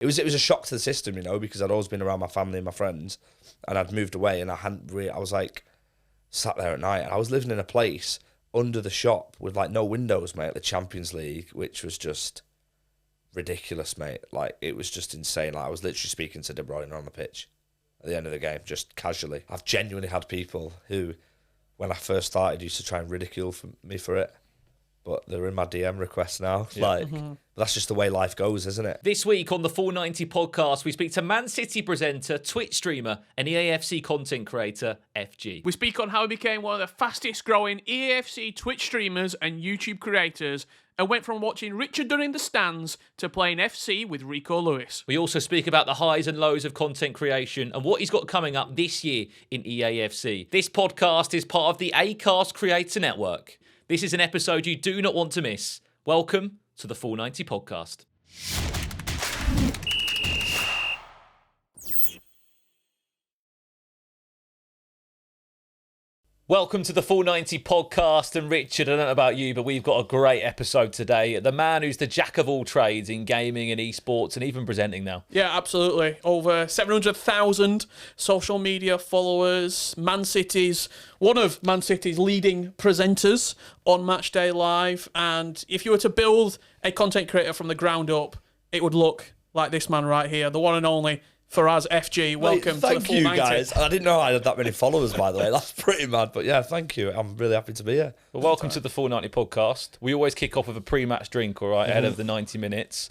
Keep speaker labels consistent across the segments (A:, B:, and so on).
A: it was a shock to the system, because I'd always been around my family and my friends, and I'd moved away, and I was like sat there at night, and I was living in a place under the shop with like no windows, mate, the Champions League, which was just ridiculous, mate. Like, it was just insane. Like, I was literally speaking to De Bruyne on the pitch at the end of the game, just casually. I've genuinely had people who, when I first started, used to try and ridicule me for it, but they're in my DM requests now. Yeah. But that's just the way life goes, isn't it?
B: This week on the Full90 Podcast, we speak to Man City presenter, Twitch streamer, and EAFC content creator, FG.
C: We speak on how he became one of the fastest growing EAFC Twitch streamers and YouTube creators, and went from watching Richard Dunn in the stands to playing FC with Rico Lewis.
B: We also speak about the highs and lows of content creation and what he's got coming up this year in EAFC. This podcast is part of the Acast Creator Network. This is an episode you do not want to miss. Welcome to the Full90 Podcast. Welcome to the Full90 Podcast, and Richard, I don't know about you, but we've got a great episode today. The man who's the jack of all trades in gaming and esports and even presenting now.
C: Yeah, absolutely. Over 700,000 social media followers. One of Man City's leading presenters on Matchday Live. And if you were to build a content creator from the ground up, it would look like this man right here, the one and only Faraz FG. Welcome to the Full90.
A: Thank you, guys. I didn't know I had that many followers, by the way. That's pretty mad. But yeah, thank you. I'm really happy to be here.
B: Well, welcome to the Full90 Podcast. We always kick off with a pre-match drink, all right, ahead of the 90 minutes.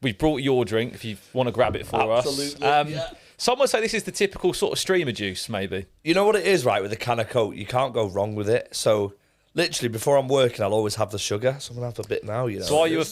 B: We've brought your drink if you want to grab it for us.
A: Absolutely.
B: Some would say this is the typical sort of streamer juice, maybe.
A: You know what it is, right, with a can of Coke? You can't go wrong with it. So, literally, before I'm working, I'll always have the sugar. So I'm going to have a bit now,
B: So are you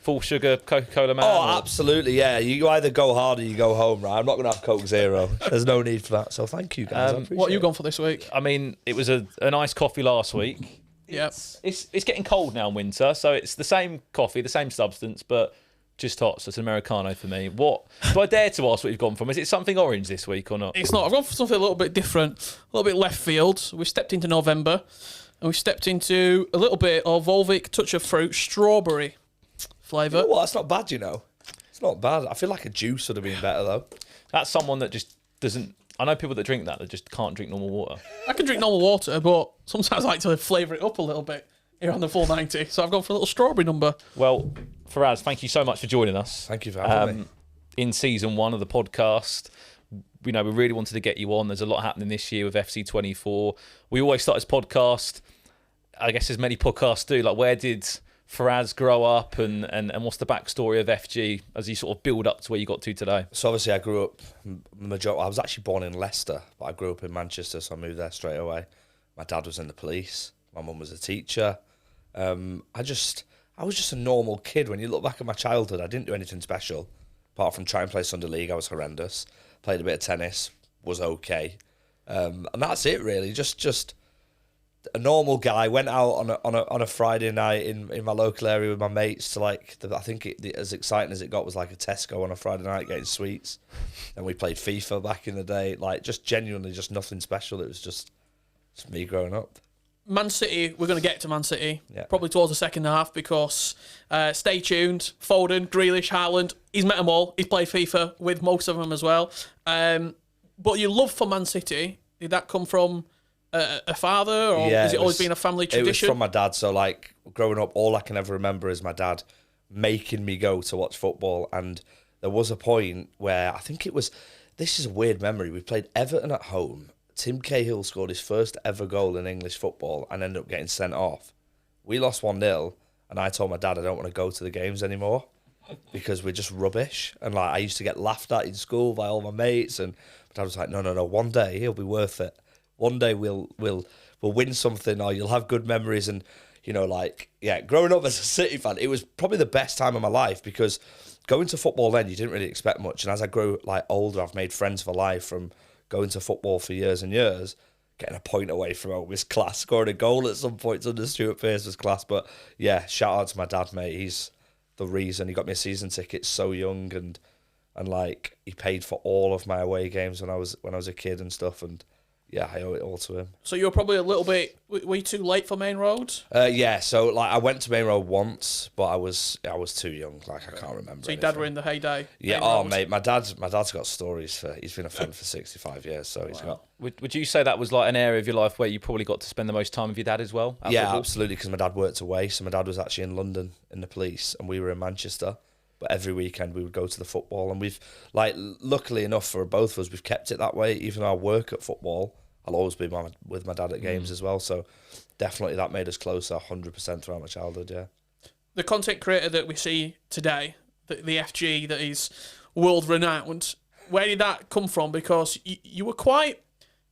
B: full sugar Coca-Cola man?
A: Oh, absolutely, yeah. You either go hard or you go home, right? I'm not going to have Coke Zero. There's no need for that. So thank you, guys.
C: What are you going for this week?
B: I mean, it was a nice coffee last week.
C: Yep.
B: It's getting cold now in winter, so it's the same coffee, the same substance, but just hot. So it's an Americano for me. What do I dare to ask what you've gone from? Is it something orange this week or not?
C: It's not. I've gone for something a little bit different, a little bit left field. We've stepped into November, and we've stepped into a little bit of Volvic touch of fruit strawberry flavour.
A: You know what? That's not bad, It's not bad. I feel like a juice would have been better, though.
B: That's someone that just doesn't... I know people that drink that just can't drink normal water.
C: I can drink normal water, but sometimes I like to flavour it up a little bit here on the Full90. So I've gone for a little strawberry number.
B: Well, Faraz, thank you so much for joining us.
A: Thank you for having me.
B: In season 1 of the podcast, we really wanted to get you on. There's a lot happening this year with FC24. We always start this podcast, I guess as many podcasts do, like where did Faraz grow up and what's the backstory of FG as you sort of build up to where you got to today?
A: So obviously I grew up, I was actually born in Leicester, but I grew up in Manchester, so I moved there straight away. My dad was in the police. My mum was a teacher. I was just a normal kid. When you look back at my childhood, I didn't do anything special. Apart from try and play Sunday League, I was horrendous. Played a bit of tennis, was okay. And that's it really, just a normal guy. Went out on a Friday night in my local area with my mates to I think as exciting as it got was like a Tesco on a Friday night getting sweets. And we played FIFA back in the day. Like just genuinely just nothing special. It was just me growing up.
C: Man City, we're going to get to Man City probably towards the second half because stay tuned. Foden, Grealish, Haaland, he's met them all. He's played FIFA with most of them as well. But your love for Man City, did that come from a father or has it always been a family tradition?
A: It was from my dad. So like growing up, all I can ever remember is my dad making me go to watch football. And there was a point where I think this is a weird memory. We played Everton at home. Tim Cahill scored his first ever goal in English football and ended up getting sent off. We lost 1-0 and I told my dad I don't want to go to the games anymore because we're just rubbish. And like I used to get laughed at in school by all my mates and my dad was like, no, one day he'll be worth it. One day we'll win something or you'll have good memories. And, growing up as a City fan, it was probably the best time of my life because going to football then, you didn't really expect much. And as I grew older, I've made friends for life from going to football for years and years, getting a point away from home was class, scoring a goal at some points under Stuart Pearce was class. But yeah, shout out to my dad, mate. He's the reason. He got me a season ticket so young and he paid for all of my away games when I was a kid and stuff. And Yeah, I owe it all to him.
C: So you were probably a little bit. Were you too late for Main Road?
A: Yeah, so like I went to Main Road once, but I was too young. Like I can't remember.
C: So your
A: anything.
C: dad were in the heyday.
A: Yeah.
C: Main
A: Oh,
C: Road.
A: mate, my dad's got stories for. He's been a fan for 65 years, so he's got.
B: Would you say that was like an area of your life where you probably got to spend the most time with your dad as well? at
A: Yeah,
B: football?
A: absolutely. Because my dad worked away, so my dad was actually in London in the police, and we were in Manchester. But every weekend we would go to the football, and we've luckily enough for both of us, we've kept it that way. Even though I work at football, I'll always be with my dad at games as well. So definitely that made us closer 100% throughout my childhood, yeah.
C: The content creator that we see today, the FG that is world renowned, where did that come from? Because you were quite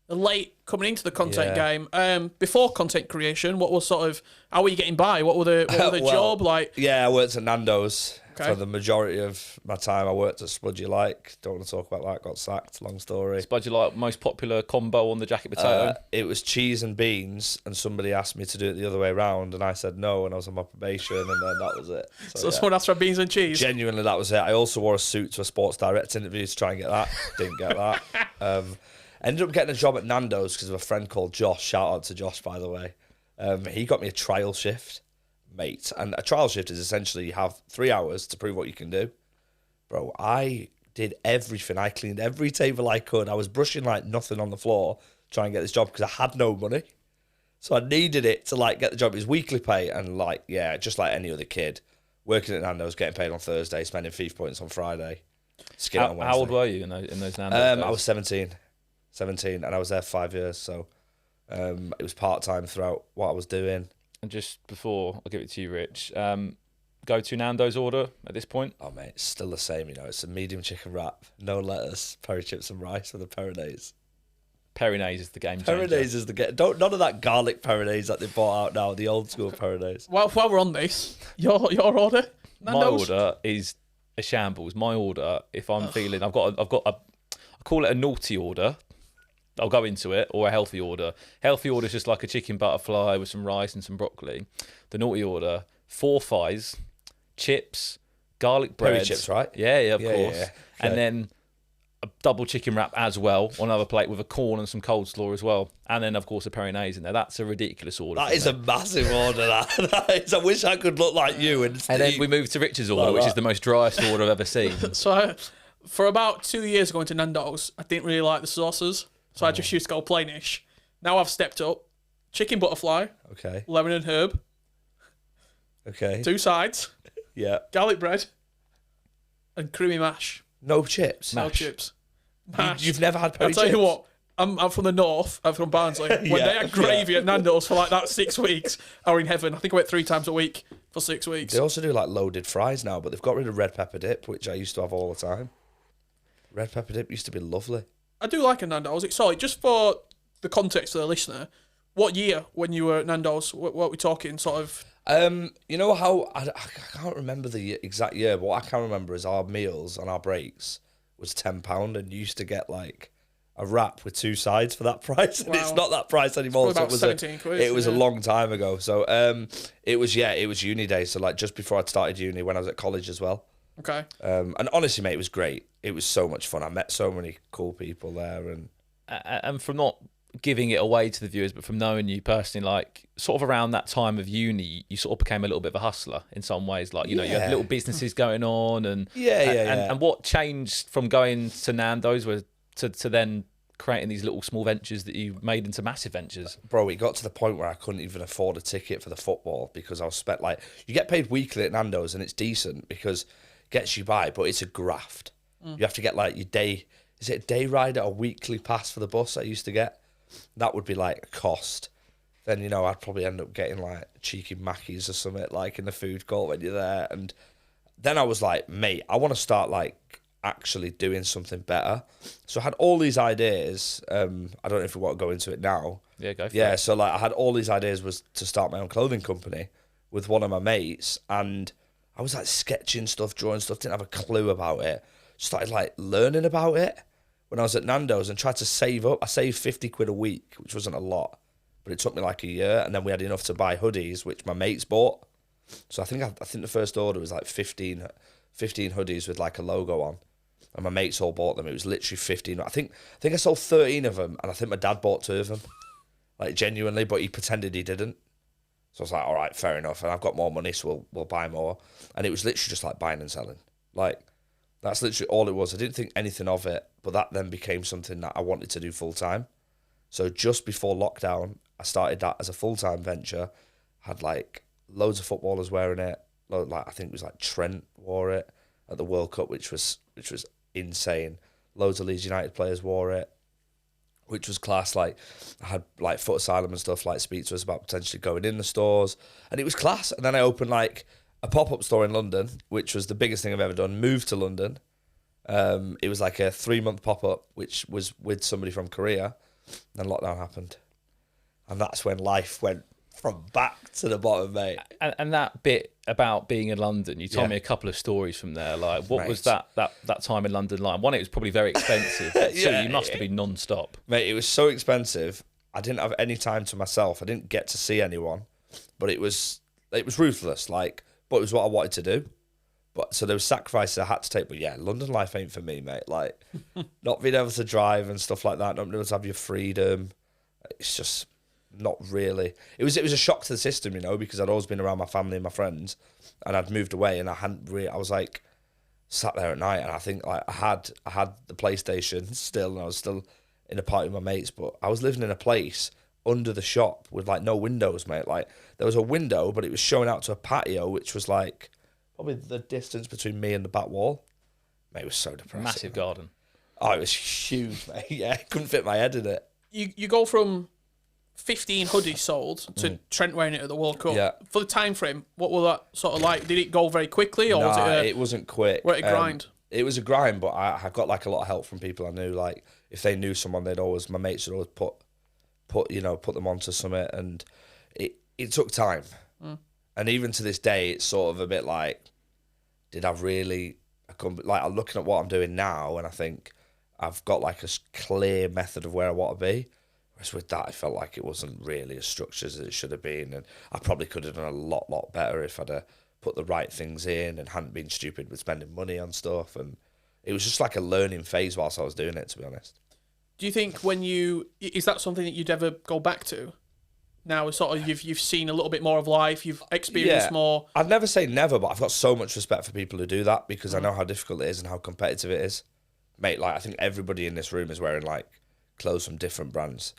C: late coming into the content game. Before content creation, what was sort of, how were you getting by? What were the
A: Well,
C: job like?
A: Yeah, I worked at Nando's
C: Okay.
A: for the majority of my time. I worked at Spud You Like. Don't want to talk about that. Got sacked. Long story.
B: Spud You Like, most popular combo on the jacket potato.
A: It was cheese and beans, and somebody asked me to do it the other way around, and I said no, and I was on my probation, and then that was it.
C: So
A: yeah.
C: someone asked for beans and cheese.
A: Genuinely, that was it. I also wore a suit to a Sports Direct interview to try and get that. Didn't get that. Ended up getting a job at Nando's because of a friend called Josh. Shout out to Josh, by the way. He got me a trial shift, mate. And a trial shift is essentially you have 3 hours to prove what you can do. Bro, I did everything. I cleaned every table I could. I was brushing like nothing on the floor trying to get this job because I had no money. So I needed it to like get the job. It was weekly pay and like, yeah, just like any other kid. Working at Nando's, getting paid on Thursday, spending FIFA points on Friday. Skin on Wednesday.
B: How old were you in those Nando's days?
A: I was 17, and I was there 5 years. So it was part-time throughout what I was doing.
B: And just before I give it to you, Rich, go to Nando's order at this point?
A: Oh, mate, it's still the same, you know. It's a medium chicken wrap, no lettuce, peri chips and rice with a peronaise.
B: Peronaise is the game changer.
A: Peronaise is none of that garlic peronaise that they bought out now, the old school peronaise.
C: While we're on this, your order, Nando's?
B: My order is a shambles. My order, if I'm feeling, I call it a naughty order. I'll go into it, or a healthy order. Healthy order is just like a chicken butterfly with some rice and some broccoli. The naughty order, 4 thighs, chips, garlic bread.
A: Peri chips, right?
B: Yeah, of course.
A: Yeah.
B: And then a double chicken wrap as well on another plate with a corn and some cold slaw as well. And then, of course, a peronaise in there. That's a ridiculous order.
A: That is a massive order, that is. I wish I could look like you. And
B: then we move to Richard's order, which is the most driest order I've ever seen.
C: So for about 2 years going to Nando's, I didn't really like the sauces. So I just used to go plainish. Now I've stepped up. Chicken butterfly,
A: Okay.
C: lemon and herb,
A: Okay.
C: 2 sides,
A: Yeah.
C: garlic bread, and creamy mash.
A: No chips.
C: No chips. Mash.
A: You've never had peri
C: I'll tell
A: chips?
C: you what, I'm from the north. I'm from Barnsley. When
A: Yeah,
C: they had gravy at Nando's for like that 6 weeks, I were in heaven. I think I went 3 times a week for 6 weeks.
A: They also do like loaded fries now, but they've got rid of red pepper dip, which I used to have all the time. Red pepper dip used to be lovely.
C: I do like a Nando's. Sorry, just for the context for the listener, what year when you were at Nando's? What were we talking? Sort of.
A: You know how I can't remember the exact year, but what I can remember is our meals on our breaks was £10, and you used to get like a wrap with 2 sides for that price, and it's
C: Wow.
A: not that price anymore.
C: It's
A: So
C: about
A: it was
C: 17 quid,
A: it was a
C: yeah.
A: long time ago. So it was uni days. So like just before I'd started uni, when I was at college as well.
C: Okay.
A: And honestly, mate, it was great. It was so much fun. I met so many cool people there,
B: And from not giving it away to the viewers, but from knowing you personally, like sort of around that time of uni, you sort of became a little bit of a hustler in some ways. Like, you know, you had
A: Yeah.
B: little businesses going on, and
A: Yeah.
B: And what changed from going to Nando's was to then creating these little small ventures that you made into massive ventures.
A: Bro, it got to the point where I couldn't even afford a ticket for the football because I was spent like, you get paid weekly at Nando's and it's decent because it gets you by, but it's a graft. You have to get like your day, is it a day ride or a weekly pass for the bus I used to get? That would be like a cost. Then, you know, I'd probably end up getting like cheeky Mackies or something like in the food court when you're there. And then I was like, mate, I want to start like actually doing something better. So I had all these ideas. I don't know if we want to go into it now.
B: Yeah, go for
A: Yeah,
B: it.
A: so like I had all these ideas was to start my own clothing company with one of my mates, and I was like sketching stuff, drawing stuff, didn't have a clue about it. Started like learning about it when I was at Nando's and tried to save up. I saved 50 quid a week, which wasn't a lot, but it took me like a year, and then we had enough to buy hoodies, which my mates bought. So I think the first order was like 15 hoodies with like a logo on. and my mates all bought them. It was literally 15. I think I sold 13 of them, and I think my dad bought 2 of them, like genuinely, but he pretended he didn't. So I was like, all right, fair enough, and I've got more money, so we'll buy more. And it was literally just like buying and selling. Like, that's literally all it was. I didn't think anything of it, but that then became something that I wanted to do full time. So just before lockdown, I started that as a full-time venture. Had like loads of footballers wearing it. Like I think it was like Trent wore it at the World Cup, which was insane. Loads of Leeds United players wore it, which was class. Like I had like Foot Asylum and stuff like speak to us about potentially going in the stores, and it was class. And then I opened like a pop-up store in London, which was the biggest thing I've ever done. Moved to London. It was like a 3-month pop-up, which was with somebody from Korea. Then lockdown happened. And that's when life went from back to the bottom, mate.
B: And that bit about being in London, you told me a couple of stories from there. Like, what was that time in London like? One, it was probably very expensive. But two, you must have been non-stop.
A: Mate, it was so expensive. I didn't have any time to myself. I didn't get to see anyone. But it was ruthless, like, but it was what I wanted to do. But so there was sacrifices I had to take. But yeah, London life ain't for me, mate. Like, not being able to drive and stuff like that, not being able to have your freedom. It's just not really. It was a shock to the system, you know, because I'd always been around my family and my friends, and I'd moved away, and I was like sat there at night, and I think like I had the PlayStation still, and I was still in a party with my mates, but I was living in a place under the shop with like no windows, mate. Like there was a window, but it was showing out to a patio, which was like probably the distance between me and the back wall. Mate, it was so depressing.
B: Massive garden.
A: Oh, it was huge, mate. Yeah, I couldn't fit my head in it.
C: You go from 15 hoodies sold to Trent wearing it at the World Cup.
A: Yeah.
C: For the time frame, what was that sort of like? Did it go very quickly, or was it?
A: It wasn't quick.
C: Were it a grind?
A: It was a grind, but I got like a lot of help from people I knew. Like if they knew someone, my mates would always put them onto something, and it took time. And even to this day, it's sort of a bit like, did I really? Like I'm looking at what I'm doing now, and I think I've got like a clear method of where I want to be. Whereas with that, I felt like it wasn't really as structured as it should have been, and I probably could have done a lot better if I'd put the right things in and hadn't been stupid with spending money on stuff. And it was just like a learning phase whilst I was doing it, to be honest.
C: Do you think is that something that you'd ever go back to? Now, sort of, you've seen a little bit more of life, you've experienced more.
A: I'd never say never, but I've got so much respect for people who do that because I know how difficult it is and how competitive it is. Mate, like I think everybody in this room is wearing like clothes from different brands,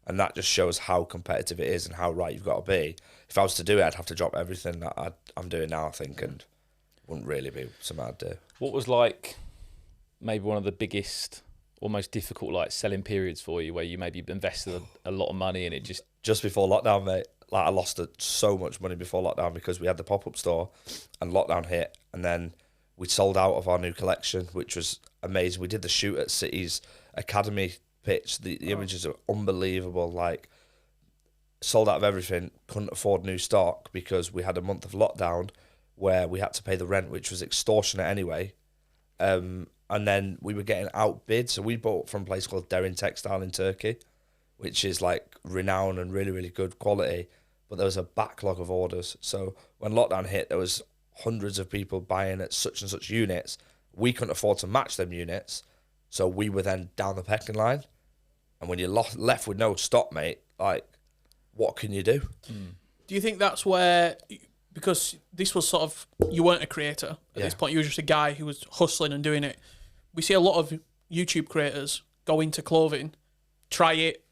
A: and that just shows how competitive it is and how right you've got to be. If I was to do it, I'd have to drop everything that I'm doing now, I think, and wouldn't really be something I'd do.
B: What was like maybe one of the biggest or most difficult like selling periods for you, where you maybe invested a lot of money and it
A: just before lockdown, mate? Like I lost so much money before lockdown because we had the pop-up store and lockdown hit, and then we sold out of our new collection, which was amazing. We did the shoot at City's Academy pitch. The images are unbelievable. Like, sold out of everything. Couldn't afford new stock because we had a month of lockdown where we had to pay the rent, which was extortionate anyway. And then we were getting outbid. So we bought from a place called Derin Textile in Turkey, which is like renowned and really, really good quality. But there was a backlog of orders. So when lockdown hit, there was hundreds of people buying at such and such units. We couldn't afford to match them units. So we were then down the pecking line. And when you're left with no stock, mate, like, what can you do?
C: Do you think that's where, because this was sort of, you weren't a creator at this point, you were just a guy who was hustling and doing it. We see a lot of YouTube creators go into clothing, try it,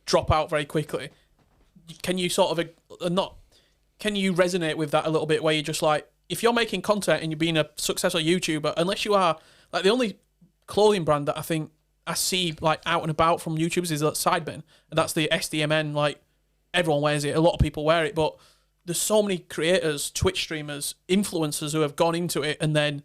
C: drop out very quickly. Can you sort of, can you resonate with that a little bit, where you're just like, if you're making content and you're being a successful YouTuber, unless you are, like the only clothing brand that I think I see like out and about from YouTubers is that Sidemen, and that's the SDMN. Like everyone wears it, a lot of people wear it, but there's so many creators, Twitch streamers, influencers who have gone into it, and then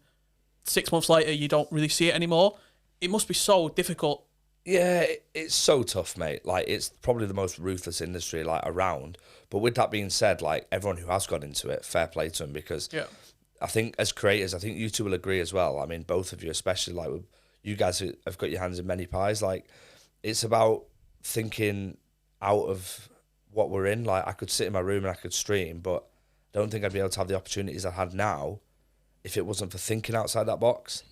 C: 6 months later you don't really see it anymore. It must be so difficult.
A: Yeah, it's so tough, mate. Like, it's probably the most ruthless industry like around. But with that being said, like everyone who has got into it, fair play to them, because I think as creators, I think you two will agree as well. I mean, both of you, especially like with you guys who have got your hands in many pies. Like, it's about thinking out of what we're in. Like, I could sit in my room and I could stream, but I don't think I'd be able to have the opportunities I had now if it wasn't for thinking outside that box.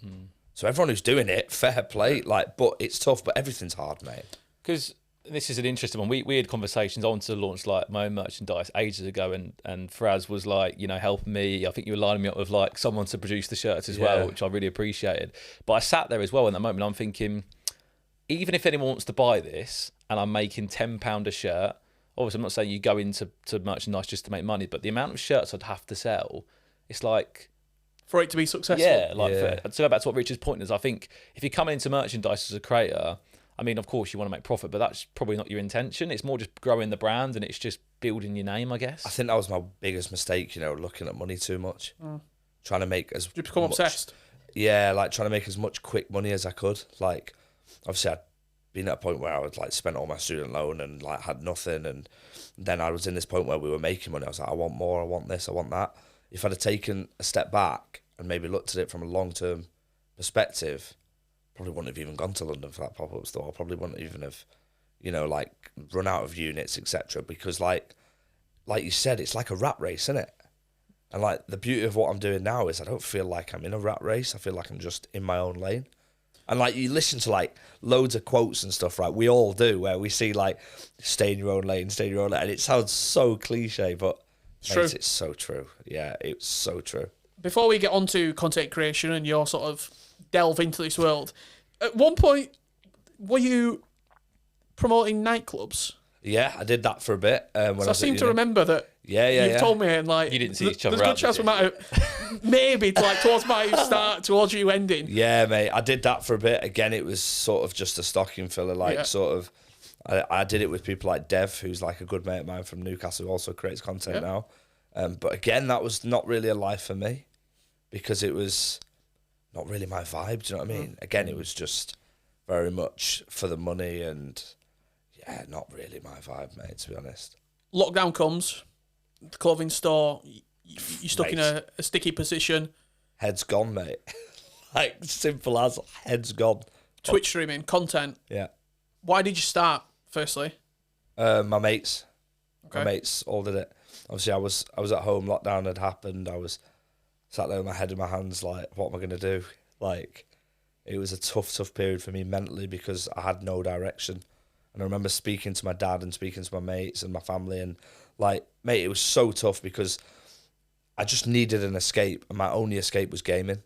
A: So everyone who's doing it, fair play. Like, but it's tough. But everything's hard, mate.
B: Because this is an interesting one. We had conversations. I wanted to launch like my own merchandise ages ago, and Fraz was like, you know, helping me. I think you were lining me up with like someone to produce the shirts as well, which I really appreciated. But I sat there as well in that moment. I'm thinking, even if anyone wants to buy this, and I'm making £10 a shirt. Obviously, I'm not saying you go into merchandise just to make money, but the amount of shirts I'd have to sell, it's like,
C: for it to be successful.
B: Yeah, like to go back to what Richard's point is, I think if you're coming into merchandise as a creator, I mean, of course you want to make profit, but that's probably not your intention. It's more just growing the brand and it's just building your name, I guess.
A: I think that was my biggest mistake, you know, looking at money too much. Trying to make as
C: You become obsessed.
A: Yeah, like trying to make as much quick money as I could. Like, obviously I'd been at a point where I would like spent all my student loan and like had nothing, and then I was in this point where we were making money. I was like, I want more, I want this, I want that. If I'd have taken a step back and maybe looked at it from a long-term perspective, probably wouldn't have even gone to London for that pop-up store. I probably wouldn't even have, you know, like run out of units, etc. Because like you said, it's like a rat race, isn't it? And like the beauty of what I'm doing now is I don't feel like I'm in a rat race. I feel like I'm just in my own lane. And like you listen to like loads of quotes and stuff, right? We all do, where we see like stay in your own lane, stay in your own lane. And it sounds so cliche, but mate, it's so true. Yeah, it's so true.
C: Before we get on to content creation and your sort of delve into this world, at one point, were you promoting nightclubs?
A: Yeah, I did that for a bit. When
C: I seem to remember that. You've told me, and like
B: you didn't see each other.
C: There's a good chance we might have, maybe like towards my start, towards you ending.
A: Yeah, mate, I did that for a bit. Again, it was sort of just a stocking filler, like sort of. I did it with people like Dev, who's like a good mate of mine from Newcastle, who also creates content now. But again, that was not really a life for me because it was not really my vibe. Do you know what I mean? Again, it was just very much for the money and yeah, not really my vibe, mate, to be honest.
C: Lockdown comes, the clothing store, you're stuck in a sticky position.
A: Head's gone, mate. Like, simple as head's gone.
C: Twitch streaming, content.
A: Yeah.
C: Why did you start, firstly?
A: My mates.
C: Okay.
A: My mates all did it. Obviously, I was at home, lockdown had happened. I was sat there with my head in my hands, like, what am I going to do? Like, it was a tough period for me mentally because I had no direction. And I remember speaking to my dad and speaking to my mates and my family, and like, mate, it was so tough because I just needed an escape, and my only escape was gaming.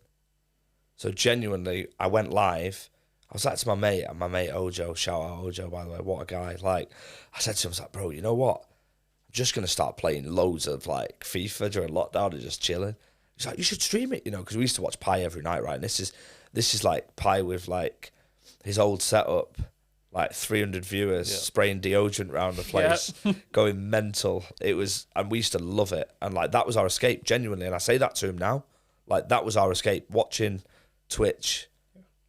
A: So genuinely, I went live. I was like to my mate Ojo, shout out Ojo, by the way, what a guy. Like, I said to him, I was like, bro, you know what? I'm just going to start playing loads of like FIFA during lockdown and just chilling. He's like, you should stream it, you know, because we used to watch Pi every night, right? And this is like Pi with like his old setup, like 300 viewers, spraying deodorant around the place, going mental. It was, and we used to love it. And like, that was our escape, genuinely. And I say that to him now. Like, that was our escape. Watching Twitch,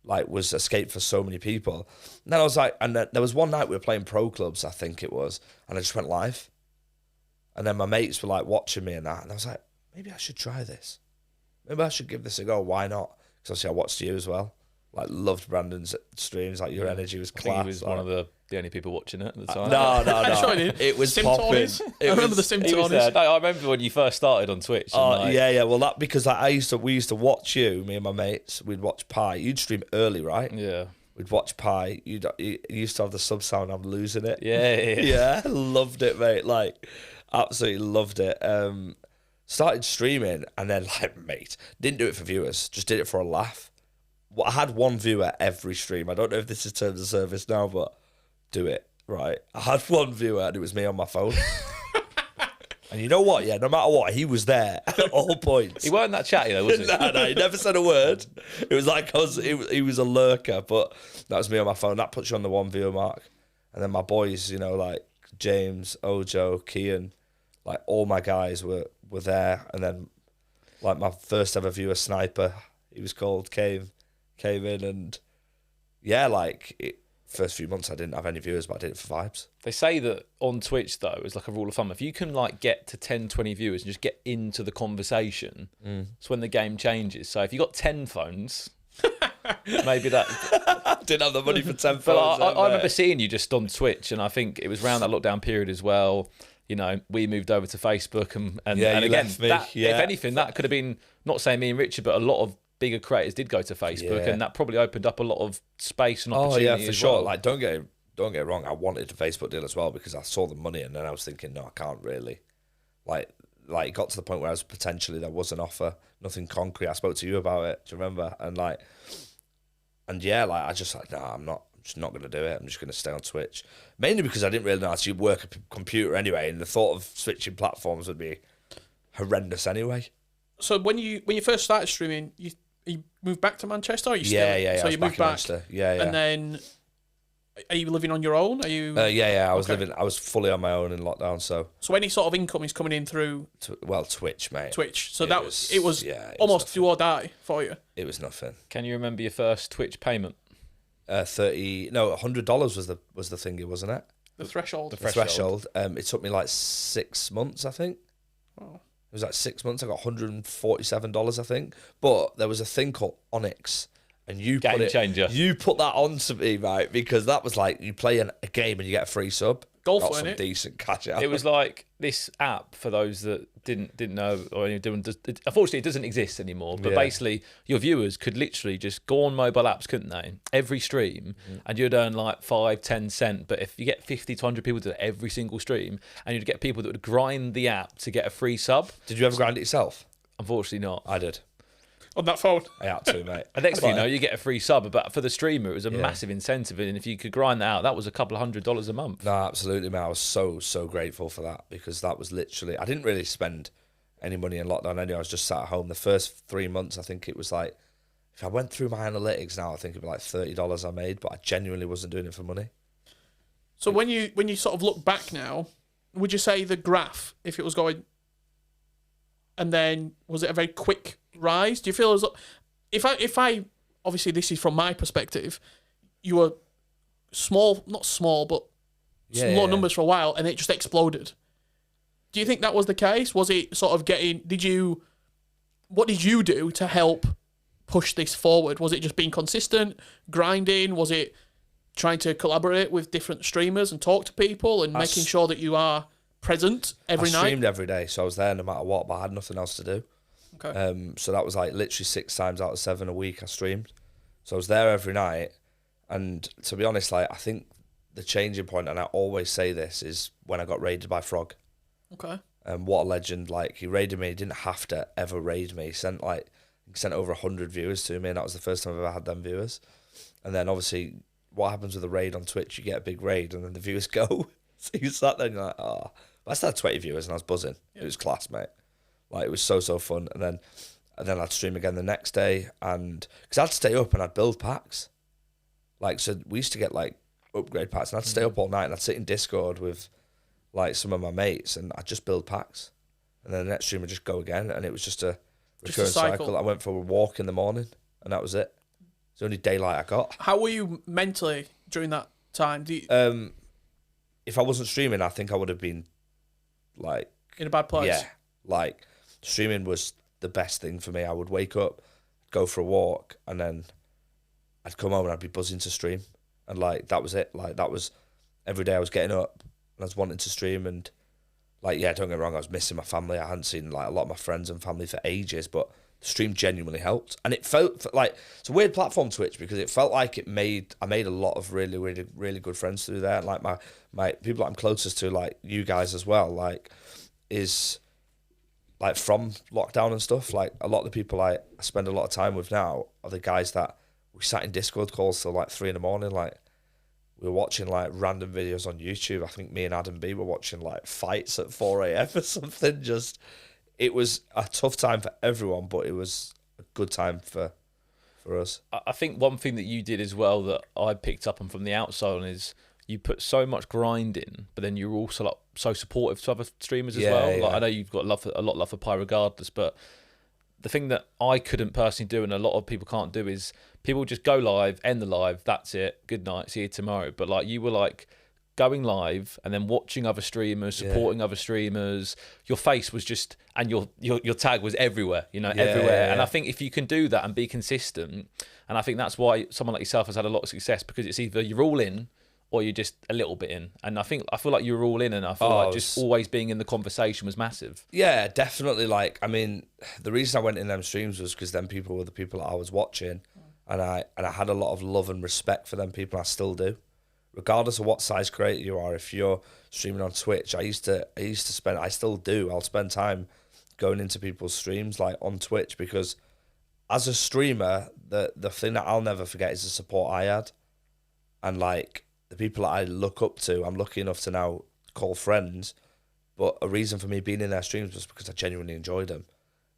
A: like, was escape for so many people. And then I was like, and then there was one night we were playing pro clubs, I think it was, and I just went live. And then my mates were like watching me and that. And I was like, maybe I should try this. Maybe I should give this a go. Why not? Because obviously I watched you as well. Like, loved Brandon's streams. Like, your energy was class.
B: He was one of the only people watching it at the time.
A: No. It was popping.
C: I remember the Simtonis.
B: No, I remember when you first started on Twitch.
A: Yeah. Well, that because like, we used to watch you, me and my mates. We'd watch Pi. You'd stream early, right?
B: Yeah.
A: We'd watch Pi. You used to have the sub sound. I'm losing it.
B: Yeah.
A: Loved it, mate. Like, absolutely loved it. Started streaming and then, like, mate, didn't do it for viewers. Just did it for a laugh. I had one viewer every stream. I don't know if this is terms of service now, but do it, right? I had one viewer and it was me on my phone. And you know what? Yeah, no matter what, he was there at all points.
B: He weren't that chatty though, was he?
A: No, he never said a word. It was like he was a lurker, but that was me on my phone. That puts you on the one viewer mark. And then my boys, you know, like James, Ojo, Kian, like all my guys were there. And then like my first ever viewer, Sniper, he was called, came in, and yeah, like first few months I didn't have any viewers, but I did it for vibes.
B: They say that on Twitch though, it's like a rule of thumb, if you can like get to 10, 20 viewers and just get into the conversation, it's when the game changes. So if you got 10 phones, maybe that
A: didn't have the money for 10
B: but
A: phones.
B: I remember seeing you just on Twitch, and I think it was around that lockdown period as well. You know, we moved over to Facebook, and again,
A: left me.
B: If anything, that could have been, not saying me and Richard, but a lot of bigger creators did go to Facebook, and that probably opened up a lot of space and opportunity.
A: Oh yeah, for
B: as
A: sure.
B: well.
A: Like, don't get it wrong. I wanted a Facebook deal as well because I saw the money, and then I was thinking, no, I can't really. Like it got to the point where I was potentially there was an offer, nothing concrete. I spoke to you about it. Do you remember? And I just like, nah, I'm just not going to do it. I'm just going to stay on Twitch. Mainly because I didn't really know how to work a computer anyway, and the thought of switching platforms would be horrendous anyway.
C: So when you first started streaming, you moved back to Manchester? Or you still,
A: Yeah.
C: So
A: I was
C: you moved back.
A: Yeah.
C: And then, are you living on your own? Are you?
A: Yeah. I was fully on my own in lockdown. So
C: any sort of income is coming in through
A: Twitch, mate.
C: Twitch. So it was almost
A: nothing.
C: do or die for you.
A: It was nothing.
B: Can you remember your first Twitch payment?
A: $100 was the thingy, wasn't it?
C: The threshold.
A: The threshold. It took me like 6 months, I think.
C: Wow.
A: It was like 6 months. I got $147, I think. But there was a thing called Onyx, and you
B: Game
A: put it.
B: changer.
A: You put that on to me, right? Because that was like you play a game and you get a free sub.
C: Golf,
A: got
C: wasn't
A: some
C: it?
A: decent cash out.
B: It was like this app for those that didn't know, or unfortunately it doesn't exist anymore. But basically, your viewers could literally just go on mobile apps, couldn't they? Every stream, and you'd earn like 5-10 cents. But if you get 50 to 100 people to every single stream, and you'd get people that would grind the app to get a free sub.
A: Did you ever grind it yourself?
B: Unfortunately, not.
A: I did.
C: On that phone.
A: I had to, mate.
B: And next thing you know, you get a free sub. But for the streamer, it was a massive incentive. And if you could grind that out, that was a couple of $100 a month.
A: No, absolutely, mate. I was so grateful for that because that was literally. I didn't really spend any money in lockdown anyway. I was just sat at home. The first 3 months, I think it was like, if I went through my analytics now, I think it'd be like $30 I made, but I genuinely wasn't doing it for money.
C: So when you sort of look back now, would you say the graph, if it was going, and then was it a very quick rise? Do you feel as if I obviously this is from my perspective, you were not small, but low numbers for a while, and it just exploded. Do you think that was the case? Was it sort of what did you do to help push this forward? Was it just being consistent, grinding? Was it trying to collaborate with different streamers and talk to people and making sure that you are present every night?
A: I streamed every day, so I was there no matter what, but I had nothing else to do.
C: Okay.
A: So that was like literally 6 times out of 7 a week I streamed. So I was there every night, and to be honest, like I think the changing point, and I always say this, is when I got raided by Frog.
C: Okay.
A: What a legend! Like he raided me. He didn't have to ever raid me. He sent over 100 viewers to me, and that was the first time I've ever had them viewers. And then obviously, what happens with a raid on Twitch? You get a big raid, and then the viewers go. So you sat there and you're like, oh. But I still had 20 viewers, and I was buzzing. Yeah. It was class, mate. Like it was so fun. And then I'd stream again the next day, and because I'd stay up and I'd build packs. Like so, we used to get like upgrade packs, and I'd stay up all night, and I'd sit in Discord with like some of my mates, and I'd just build packs, and then the next stream would just go again, and it was just a recurring cycle. I went for a walk in the morning, and that was it. It's the only daylight I got.
C: How were you mentally during that time?
A: If I wasn't streaming, I think I would have been like
C: in a bad place.
A: Yeah, like streaming was the best thing for me. I would wake up, go for a walk, and then I'd come home and I'd be buzzing to stream, and like that was it. Like that was every day I was getting up and I was wanting to stream, and like don't get me wrong, I was missing my family. I hadn't seen like a lot of my friends and family for ages, but the stream genuinely helped, and it felt like it's a weird platform, Twitch, because it felt like I made a lot of really good friends through there. Like my people that I'm closest to, like you guys as well, like is like from lockdown and stuff. Like a lot of the people I spend a lot of time with now are the guys that we sat in Discord calls till like 3 a.m. Like we were watching like random videos on YouTube. I think me and Adam B were watching like fights at 4 a.m. or something. Just it was a tough time for everyone, but it was a good time for us.
B: I think one thing that you did as well that I picked up on from the outside is you put so much grind in, but then you're also like so supportive to other streamers as well.
A: Yeah.
B: Like I know you've got a lot of love for Pi regardless, but the thing that I couldn't personally do and a lot of people can't do is people just go live, end the live, that's it, good night, see you tomorrow. But like you were like going live and then watching other streamers, supporting other streamers. Your face was just, and your tag was everywhere, everywhere. And I think if you can do that and be consistent, and I think that's why someone like yourself has had a lot of success, because it's either you're all in or you're just a little bit in? And I feel like you were all in, and I feel like just always being in the conversation was massive.
A: Yeah, definitely. Like, I mean, the reason I went in them streams was because them people were the people that I was watching, and I had a lot of love and respect for them people. I still do, regardless of what size creator you are. If you're streaming on Twitch, I still do. I'll spend time going into people's streams like on Twitch, because as a streamer, the thing that I'll never forget is the support I had, and like the people that I look up to, I'm lucky enough to now call friends. But a reason for me being in their streams was because I genuinely enjoyed them.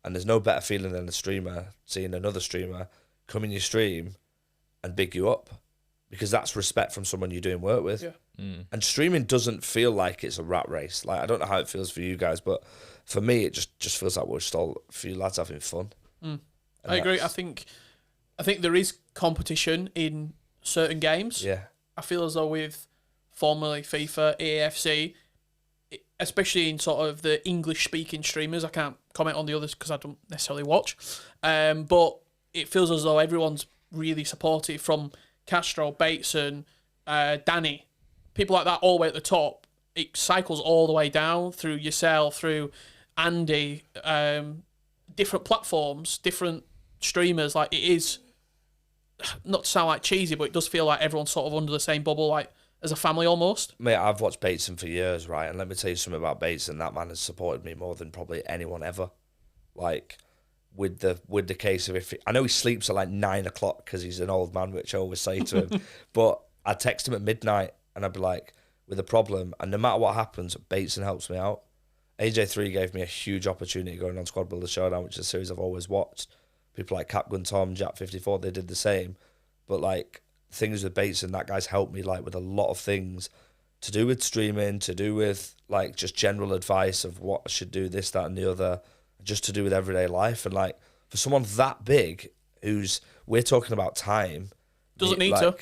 A: And there's no better feeling than a streamer seeing another streamer come in your stream and big you up, because that's respect from someone you're doing work with.
C: Yeah.
A: And streaming doesn't feel like it's a rat race. Like, I don't know how it feels for you guys, but for me, it just feels like we're just all a few lads having fun.
C: I agree. I think there is competition in certain games.
A: Yeah.
C: I feel as though with formerly FIFA, EAFC, especially in sort of the English-speaking streamers, I can't comment on the others because I don't necessarily watch, but it feels as though everyone's really supportive, from Castro, Bateson, Danny, people like that all the way at the top. It cycles all the way down through yourself, through Andy, different platforms, different streamers. Like, it is, not to sound like cheesy, but it does feel like everyone's sort of under the same bubble, like as a family almost.
A: Mate, I've watched Bateson for years, right? And let me tell you something about Bateson. That man has supported me more than probably anyone ever. Like, with the case of, I know he sleeps at like 9 o'clock because he's an old man, which I always say to him. But I text him at midnight and I'd be like, with a problem, and no matter what happens, Bateson helps me out. AJ3 gave me a huge opportunity going on Squad Builder Showdown, which is a series I've always watched. People like Capgun Tom, Jack54, they did the same. But like, things with Bateson, that guy's helped me like with a lot of things to do with streaming, to do with like just general advice of what I should do, this, that, and the other, just to do with everyday life. And like, for someone that big, we're talking about time,
C: Doesn't need to.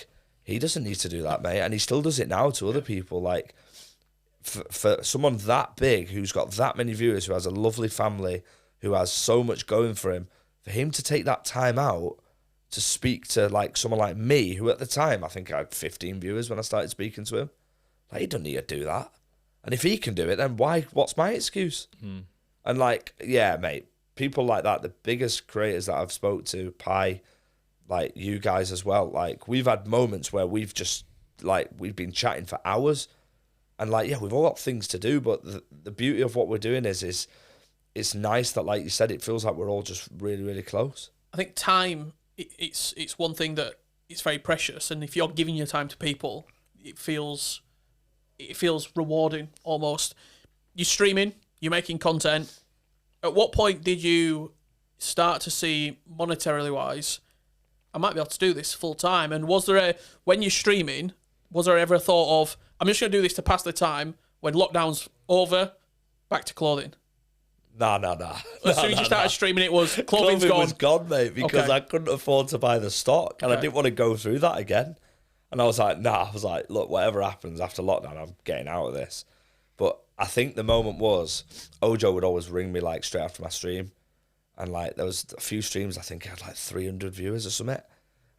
A: He doesn't need to do that, mate, and he still does it now to other people. Like, for someone that big, who's got that many viewers, who has a lovely family, who has so much going for him to take that time out to speak to like someone like me, who at the time, I think I had 15 viewers when I started speaking to him. Like, he doesn't need to do that. And if he can do it, then what's my excuse? And like, yeah, mate, people like that, the biggest creators that I've spoke to, Pi, like you guys as well, like, we've had moments where we've just, like, we've been chatting for hours, and like, yeah, we've all got things to do, but the beauty of what we're doing is it's nice that, like you said, it feels like we're all just really, really close.
C: I think time, it's one thing that it's very precious, and if you're giving your time to people, it feels rewarding almost. You're streaming, you're making content. At what point did you start to see, monetarily wise, I might be able to do this full time? And when you're streaming, was there ever a thought of, I'm just going to do this to pass the time, when lockdown's over, back to clothing?
A: Nah.
C: As soon as you started streaming, it was clothing's
A: Clothing
C: gone.
A: was gone, mate, because
C: Okay.
A: I couldn't afford to buy the stock, and I
C: Okay.
A: didn't want to go through that again. And I was like, look, whatever happens after lockdown, I'm getting out of this. But I think the moment was, Ojo would always ring me like straight after my stream, and like there was a few streams I think I had like 300 viewers or something,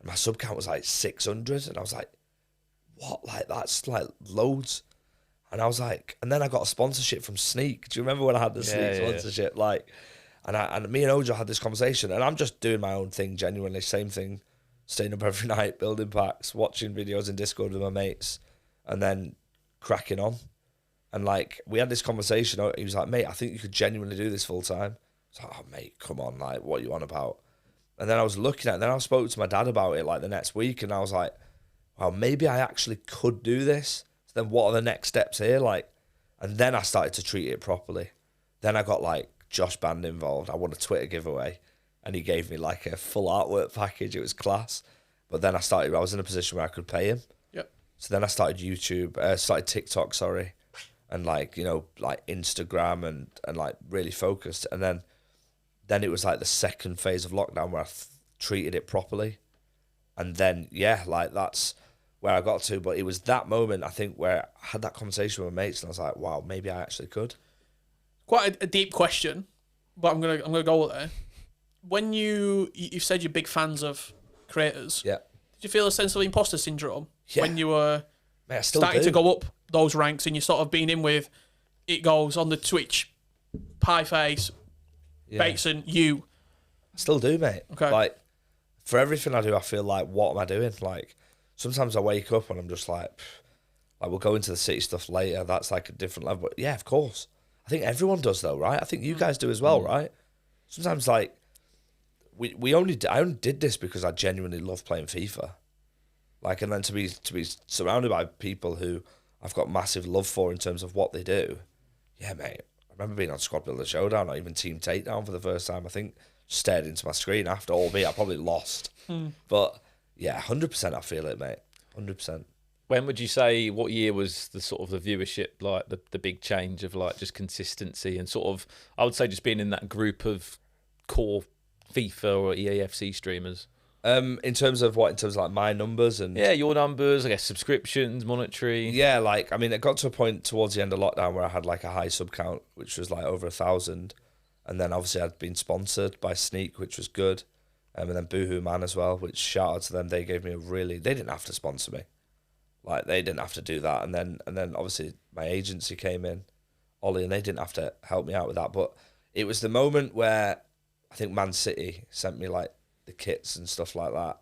A: and my sub count was like 600, and I was like, what? Like, that's like loads. And I was like, and then I got a sponsorship from Sneak. Do you remember when I had the Sneak sponsorship? Like, and me and Ojo had this conversation, and I'm just doing my own thing, genuinely, same thing, staying up every night, building packs, watching videos in Discord with my mates, and then cracking on. And like, we had this conversation. He was like, mate, I think you could genuinely do this full time. I was like, oh mate, come on, like, what are you on about? And then I was looking at it, and then I spoke to my dad about it like the next week, and I was like, wow, maybe I actually could do this. So then what are the next steps here? Like, and then I started to treat it properly. Then I got like Josh Band involved. I won a Twitter giveaway, and he gave me like a full artwork package. It was class. But then I was in a position where I could pay him.
C: Yep.
A: So then I started started TikTok, and like, you know, like Instagram and like really focused. And then it was like the second phase of lockdown where I treated it properly. And then, yeah, like that's where I got to. But it was that moment, I think, where I had that conversation with my mates, and I was like, wow, maybe I actually could.
C: Quite a deep question, but I'm gonna go there. When you've said you're big fans of creators,
A: Yeah.
C: did you feel a sense of imposter syndrome
A: Yeah.
C: when you were
A: Mate, I still
C: starting
A: do.
C: to go up those ranks, and you're sort of being in with, it goes on the Twitch, Pieface,
A: Yeah.
C: Bateson, you.
A: I still do, mate.
C: Okay.
A: Like, for everything I do, I feel like, what am I doing? Like, sometimes I wake up and I'm just like we'll go into the city stuff later. That's like a different level. But yeah, of course. I think everyone does though, right? I think you guys do as well, right? Sometimes I only did this because I genuinely love playing FIFA. Like, and then to be surrounded by people who I've got massive love for in terms of what they do. Yeah, mate. I remember being on Squad Builder Showdown or even Team Takedown for the first time. I think stared into my screen after, albeit I probably lost. But yeah, 100% I feel it, mate. 100%.
B: When would you say, what year was the sort of the viewership, like the big change of like just consistency and sort of, I would say just being in that group of core FIFA or EAFC streamers?
A: In terms of what? In terms of like my numbers and...
B: Yeah, your numbers, I guess subscriptions, monetary.
A: Yeah, like, I mean, it got to a point towards the end of lockdown where I had like a high sub count, which was like over 1,000. And then obviously I'd been sponsored by Sneak, which was good. And then Boohoo Man as well, which shout out to them. They gave me they didn't have to sponsor me. Like, they didn't have to do that. And then obviously my agency came in, Ollie, and they didn't have to help me out with that. But it was the moment where I think Man City sent me like the kits and stuff like that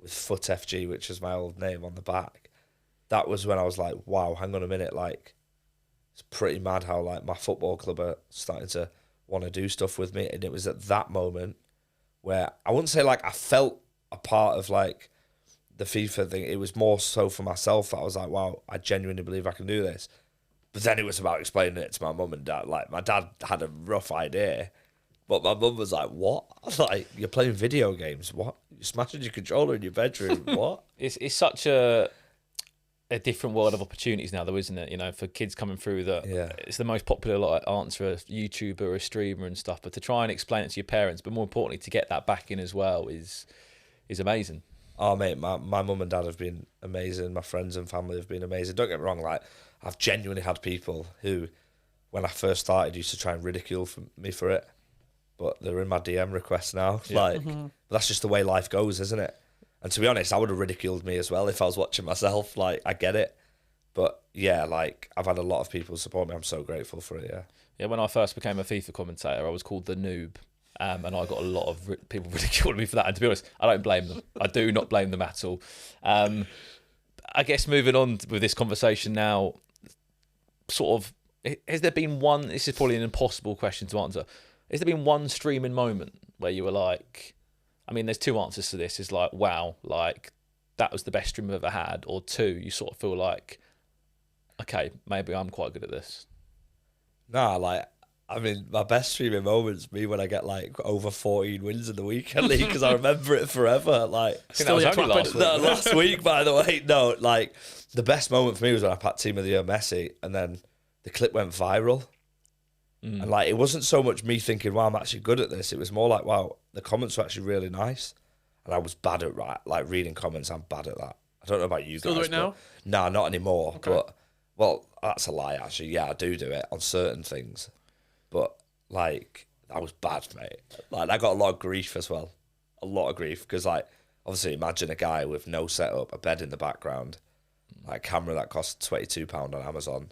A: with Foot FG, which is my old name, on the back. That was when I was like, wow, hang on a minute. Like, it's pretty mad how like my football club are starting to want to do stuff with me. And it was at that moment where I wouldn't say like I felt a part of like the FIFA thing. It was more so for myself that I was like, wow, I genuinely believe I can do this. But then it was about explaining it to my mum and dad. Like, my dad had a rough idea, but my mum was like, what? Like, you're playing video games? What? You're smashing your controller in your bedroom? What?
B: It's such a different world of opportunities now, though, isn't it? You know, for kids coming through that,
A: Yeah.
B: It's the most popular like answer, a YouTuber or a streamer and stuff. But to try and explain it to your parents, but more importantly, to get that back in as well is amazing.
A: Oh, mate, my mum and dad have been amazing. My friends and family have been amazing. Don't get me wrong, like, I've genuinely had people who, when I first started, used to try and ridicule me for it. But they're in my DM requests now.
B: Yeah.
A: Like, that's just the way life goes, isn't it? And to be honest, I would have ridiculed me as well if I was watching myself. Like, I get it. But yeah, like, I've had a lot of people support me. I'm so grateful for it, yeah.
B: Yeah, when I first became a FIFA commentator, I was called the noob. And I got a lot of people ridiculing me for that. And to be honest, I don't blame them. I do not blame them at all. I guess moving on with this conversation now, sort of, has there been one, this is probably an impossible question to answer, has there been one streaming moment where you were like, I mean, there's two answers to this. It's like, wow, like, that was the best stream I've ever had. Or two, you sort of feel like, okay, maybe I'm quite good at this.
A: Nah, like, I mean, my best streaming moment's me when I get like over 14 wins in the weekend league because I remember it forever. Like,
B: I think that was only last week.
A: No, last week, by the way. No, like, the best moment for me was when I packed Team of the Year Messi and then the clip went viral. And like, it wasn't so much me thinking, wow, I'm actually good at this. It was more like, wow, the comments were actually really nice. And I was bad at like reading comments. I'm bad at that. I don't know about you guys.
C: Still do it now?
A: Nah, not anymore.
C: Okay.
A: But, well, that's a lie, actually. Yeah, I do it on certain things. But, like, I was bad, mate. Like, I got a lot of grief as well. A lot of grief. Because, like, obviously, imagine a guy with no setup, a bed in the background, like, a camera that costs £22 on Amazon.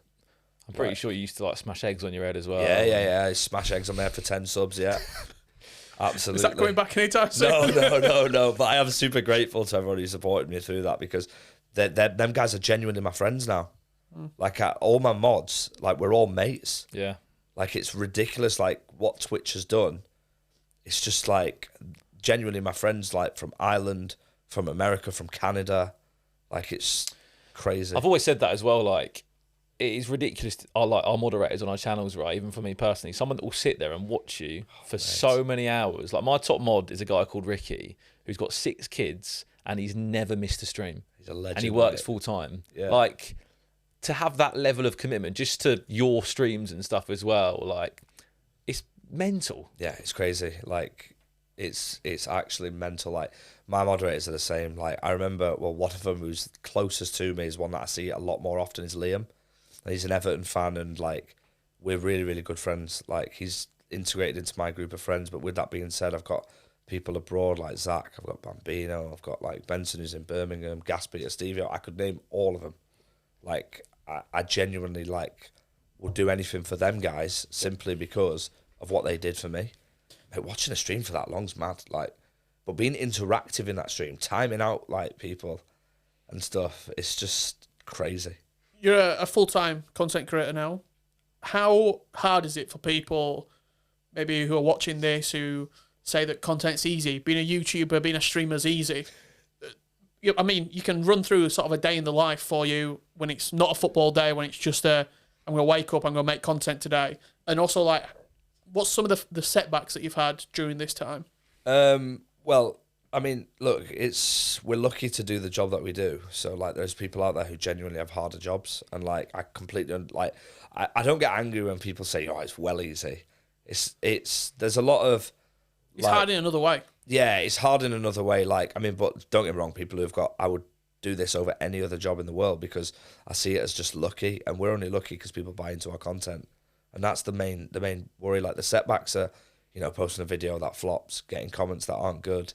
B: I'm pretty sure you used to like smash eggs on your head as well.
A: Yeah. Smash eggs on there for 10 subs, yeah. Absolutely.
C: Is that coming back anytime soon?
A: No. But I am super grateful to everyone who supported me through that because them guys are genuinely my friends now. Like, all my mods, like, we're all mates.
B: Yeah.
A: Like, it's ridiculous, like, what Twitch has done. It's just, like, genuinely my friends, like, from Ireland, from America, from Canada. Like, it's crazy.
B: I've always said that as well, like, it is ridiculous. Our moderators on our channels, right? Even for me personally, someone that will sit there and watch you for so many hours. Like, my top mod is a guy called Ricky, who's got 6 kids and he's never missed a stream.
A: He's a legend.
B: And he works full time.
A: Yeah.
B: Like, to have that level of commitment just to your streams and stuff as well, like, it's mental.
A: Yeah, it's crazy. Like, it's actually mental. Like, my moderators are the same. Like, I remember, one of them who's closest to me is one that I see a lot more often is Liam. And he's an Everton fan, and like, we're really, really good friends. Like, he's integrated into my group of friends. But with that being said, I've got people abroad like Zach, I've got Bambino, I've got like Benson who's in Birmingham, Gaspy, Stevie. I could name all of them. Like, I genuinely, like, will do anything for them guys simply because of what they did for me. Like, watching a stream for that long's mad. Like, but being interactive in that stream, timing out, like, people and stuff, it's just crazy.
C: You're a full-time content creator now. How hard is it for people maybe who are watching this who say that content's easy? Being a YouTuber, being a streamer's easy. I mean, you can run through sort of a day in the life for you when it's not a football day, when it's just I'm going to wake up, I'm going to make content today. And also, like, what's some of the setbacks that you've had during this time?
A: Well, I mean, look, we're lucky to do the job that we do. So, like, there's people out there who genuinely have harder jobs. And, like, I completely, like, I don't get angry when people say, oh, it's well easy. There's a lot of...
C: It's hard in another way.
A: Yeah, it's hard in another way. Like, I mean, but don't get me wrong, people who've got... I would do this over any other job in the world because I see it as just lucky. And we're only lucky because people buy into our content. And that's the main worry. Like, the setbacks are, you know, posting a video that flops, getting comments that aren't good,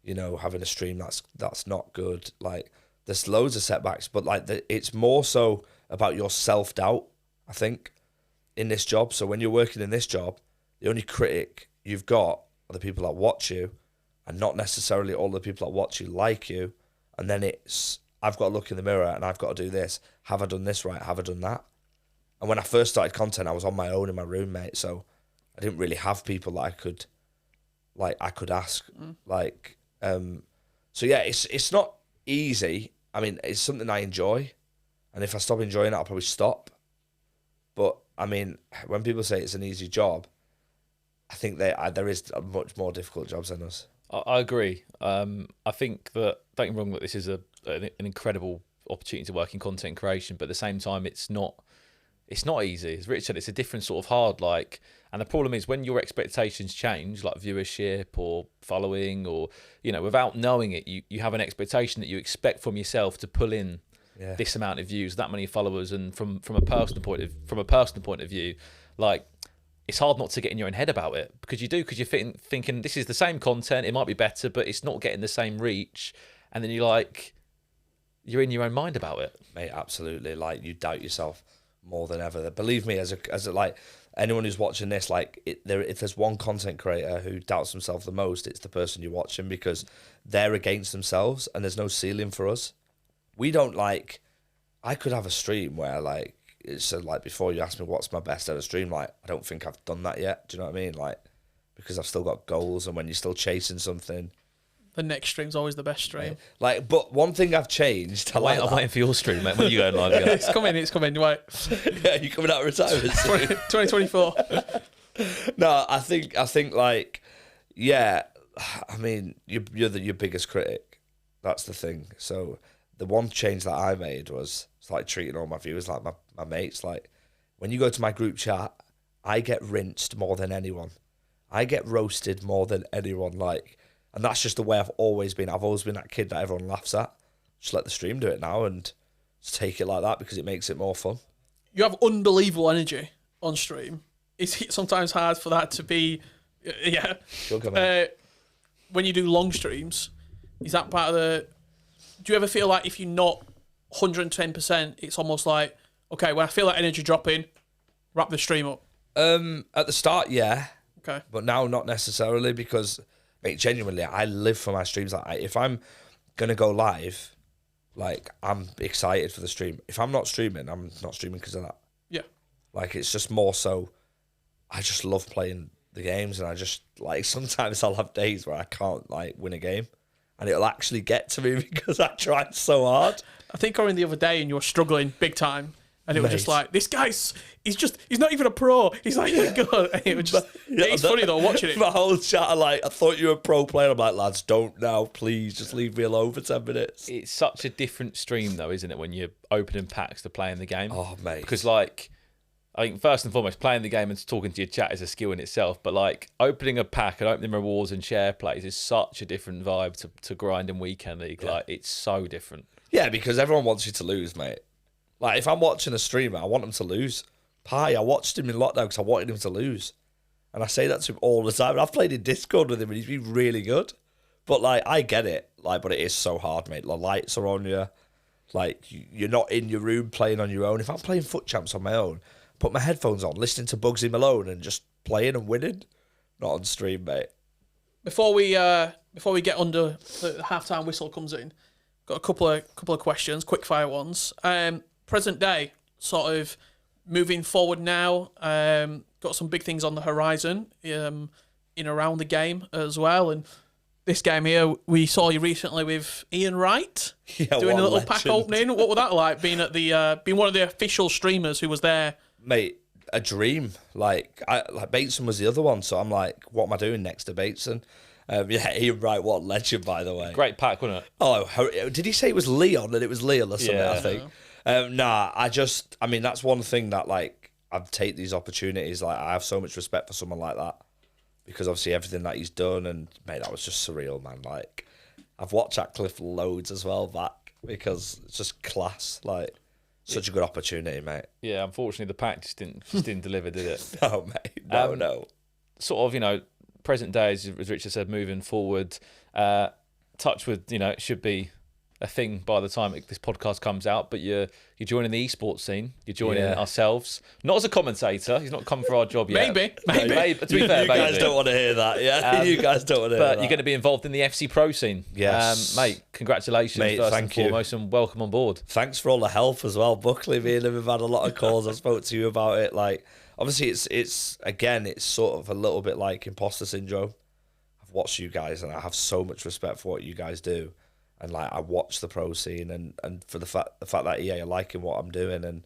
A: you know, having a stream that's not good. Like, there's loads of setbacks, but, like, it's more so about your self-doubt, I think, in this job. So when you're working in this job, the only critic you've got are the people that watch you, and not necessarily all the people that watch you like you. And then I've got to look in the mirror and I've got to do this. Have I done this right? Have I done that? And when I first started content, I was on my own in my room, mate. So I didn't really have people that I could ask. Like, so yeah, it's not easy. I mean, it's something I enjoy. And if I stop enjoying it, I'll probably stop. But I mean, when people say it's an easy job, I think there is much more difficult jobs than us.
B: I agree. I think that, don't get me wrong, that this is an incredible opportunity to work in content creation, but at the same time, it's not easy. As Rich said, it's a different sort of hard, like, and the problem is when your expectations change, like viewership or following, or, you know, without knowing it, you have an expectation that you expect from yourself to pull in this amount of views, that many followers, and from a personal point of view, like, it's hard not to get in your own head about it, because you're thinking this is the same content, it might be better, but it's not getting the same reach, and then you're in your own mind about it,
A: mate. Absolutely. Like, you doubt yourself more than ever. Believe me, as a like, anyone who's watching this, like, if there's one content creator who doubts himself the most, it's the person you're watching, because they're against themselves and there's no ceiling for us. We don't, like, I could have a stream where, like, it's like, before you asked me what's my best ever stream, like, I don't think I've done that yet. Do you know what I mean? Like, because I've still got goals, and when you're still chasing something,
C: the next stream's always the best stream.
A: Yeah. Like, but one thing I've changed.
B: I'm waiting for your stream, mate. When you going live?
C: It's coming. Wait.
A: Yeah, you coming out of retirement?
C: 2024.
A: No, I think like, yeah. I mean, you're your biggest critic. That's the thing. So the one change that I made was like treating all my viewers like my mates. Like, when you go to my group chat, I get rinsed more than anyone. I get roasted more than anyone. Like. And that's just the way I've always been. I've always been that kid that everyone laughs at. Just let the stream do it now and just take it like that, because it makes it more fun.
C: You have unbelievable energy on stream. It's sometimes hard for that to be, yeah. When you do long streams, is that part of the... Do you ever feel like if you're not 110%, it's almost like, okay, when I feel that energy dropping, wrap the stream up?
A: At the start, yeah.
C: Okay.
A: But now not necessarily, because... Mate, genuinely, I live for my streams. Like, if I'm gonna go live, like, I'm excited for the stream. If I'm not streaming, I'm not streaming because of that.
C: Yeah.
A: Like, it's just more so, I just love playing the games, and I just, like, sometimes I'll have days where I can't, like, win a game, and it'll actually get to me because I tried so hard.
C: I think I was in the other day and you were struggling big time. And it was just like, this guy's, he's not even a pro. He's like, good. And it was just, it's funny though, watching it.
A: My whole chat, like, I thought you were a pro player. I'm like, lads, don't now, please, just leave me alone for 10 minutes.
B: It's such a different stream though, isn't it, when you're opening packs to playing the game?
A: Oh, mate.
B: Because, like, I think first and foremost, playing the game and talking to your chat is a skill in itself. But, like, opening a pack and opening rewards and share plays is such a different vibe to grinding weekend league. Yeah. Like, it's so different.
A: Yeah, because everyone wants you to lose, mate. Like, if I'm watching a streamer, I want him to lose. I watched him in lockdown because I wanted him to lose. And I say that to him all the time. And I've played in Discord with him and he's been really good. But, like, I get it. Like, but it is so hard, mate. The lights are on you. Like, you're not in your room playing on your own. If I'm playing foot champs on my own, put my headphones on, listening to Bugsy Malone and just playing and winning. Not on stream, mate.
C: Before we get under the halftime whistle comes in, got a couple of questions, quick fire ones. Present day, sort of moving forward now. Got some big things on the horizon in around the game as well. And this game here, we saw you recently with Ian Wright doing a little pack opening. What was that like? Being being one of the official streamers who was there,
A: mate. A dream. Like Bateson was the other one, so I'm like, what am I doing next to Bateson? Ian Wright, what a legend, by the way.
B: Great pack, wasn't it?
A: Oh, did he say it was Leon and it was Leon or something? I think. I mean, that's one thing that like I take these opportunities. Like, I have so much respect for someone like that. Because obviously everything that he's done, and mate, that was just surreal, man. Like, I've watched that clip loads as well back because it's just class. Like, such a good opportunity, mate.
B: Yeah, unfortunately the pack just didn't deliver, did it?
A: No, mate. No.
B: Sort of, present day, as Richard said, moving forward. Touch with, it should be a thing by the time this podcast comes out, but you're joining the esports scene. You're joining ourselves, not as a commentator. He's not come for our job yet.
C: Maybe.
B: To be fair,
A: you guys don't want to hear that, yeah. You guys don't want to hear that.
B: But you're going to be involved in the FC Pro scene.
A: Yes,
B: mate. Congratulations,
A: mate,
B: first
A: thank
B: and foremost, and welcome on board.
A: Thanks for all the help as well, Buckley. Me and him have had a lot of calls. I spoke to you about it. Like, obviously, it's sort of a little bit like imposter syndrome. I've watched you guys, and I have so much respect for what you guys do. And like, I watch the pro scene, and for the fact that EA are liking what I'm doing and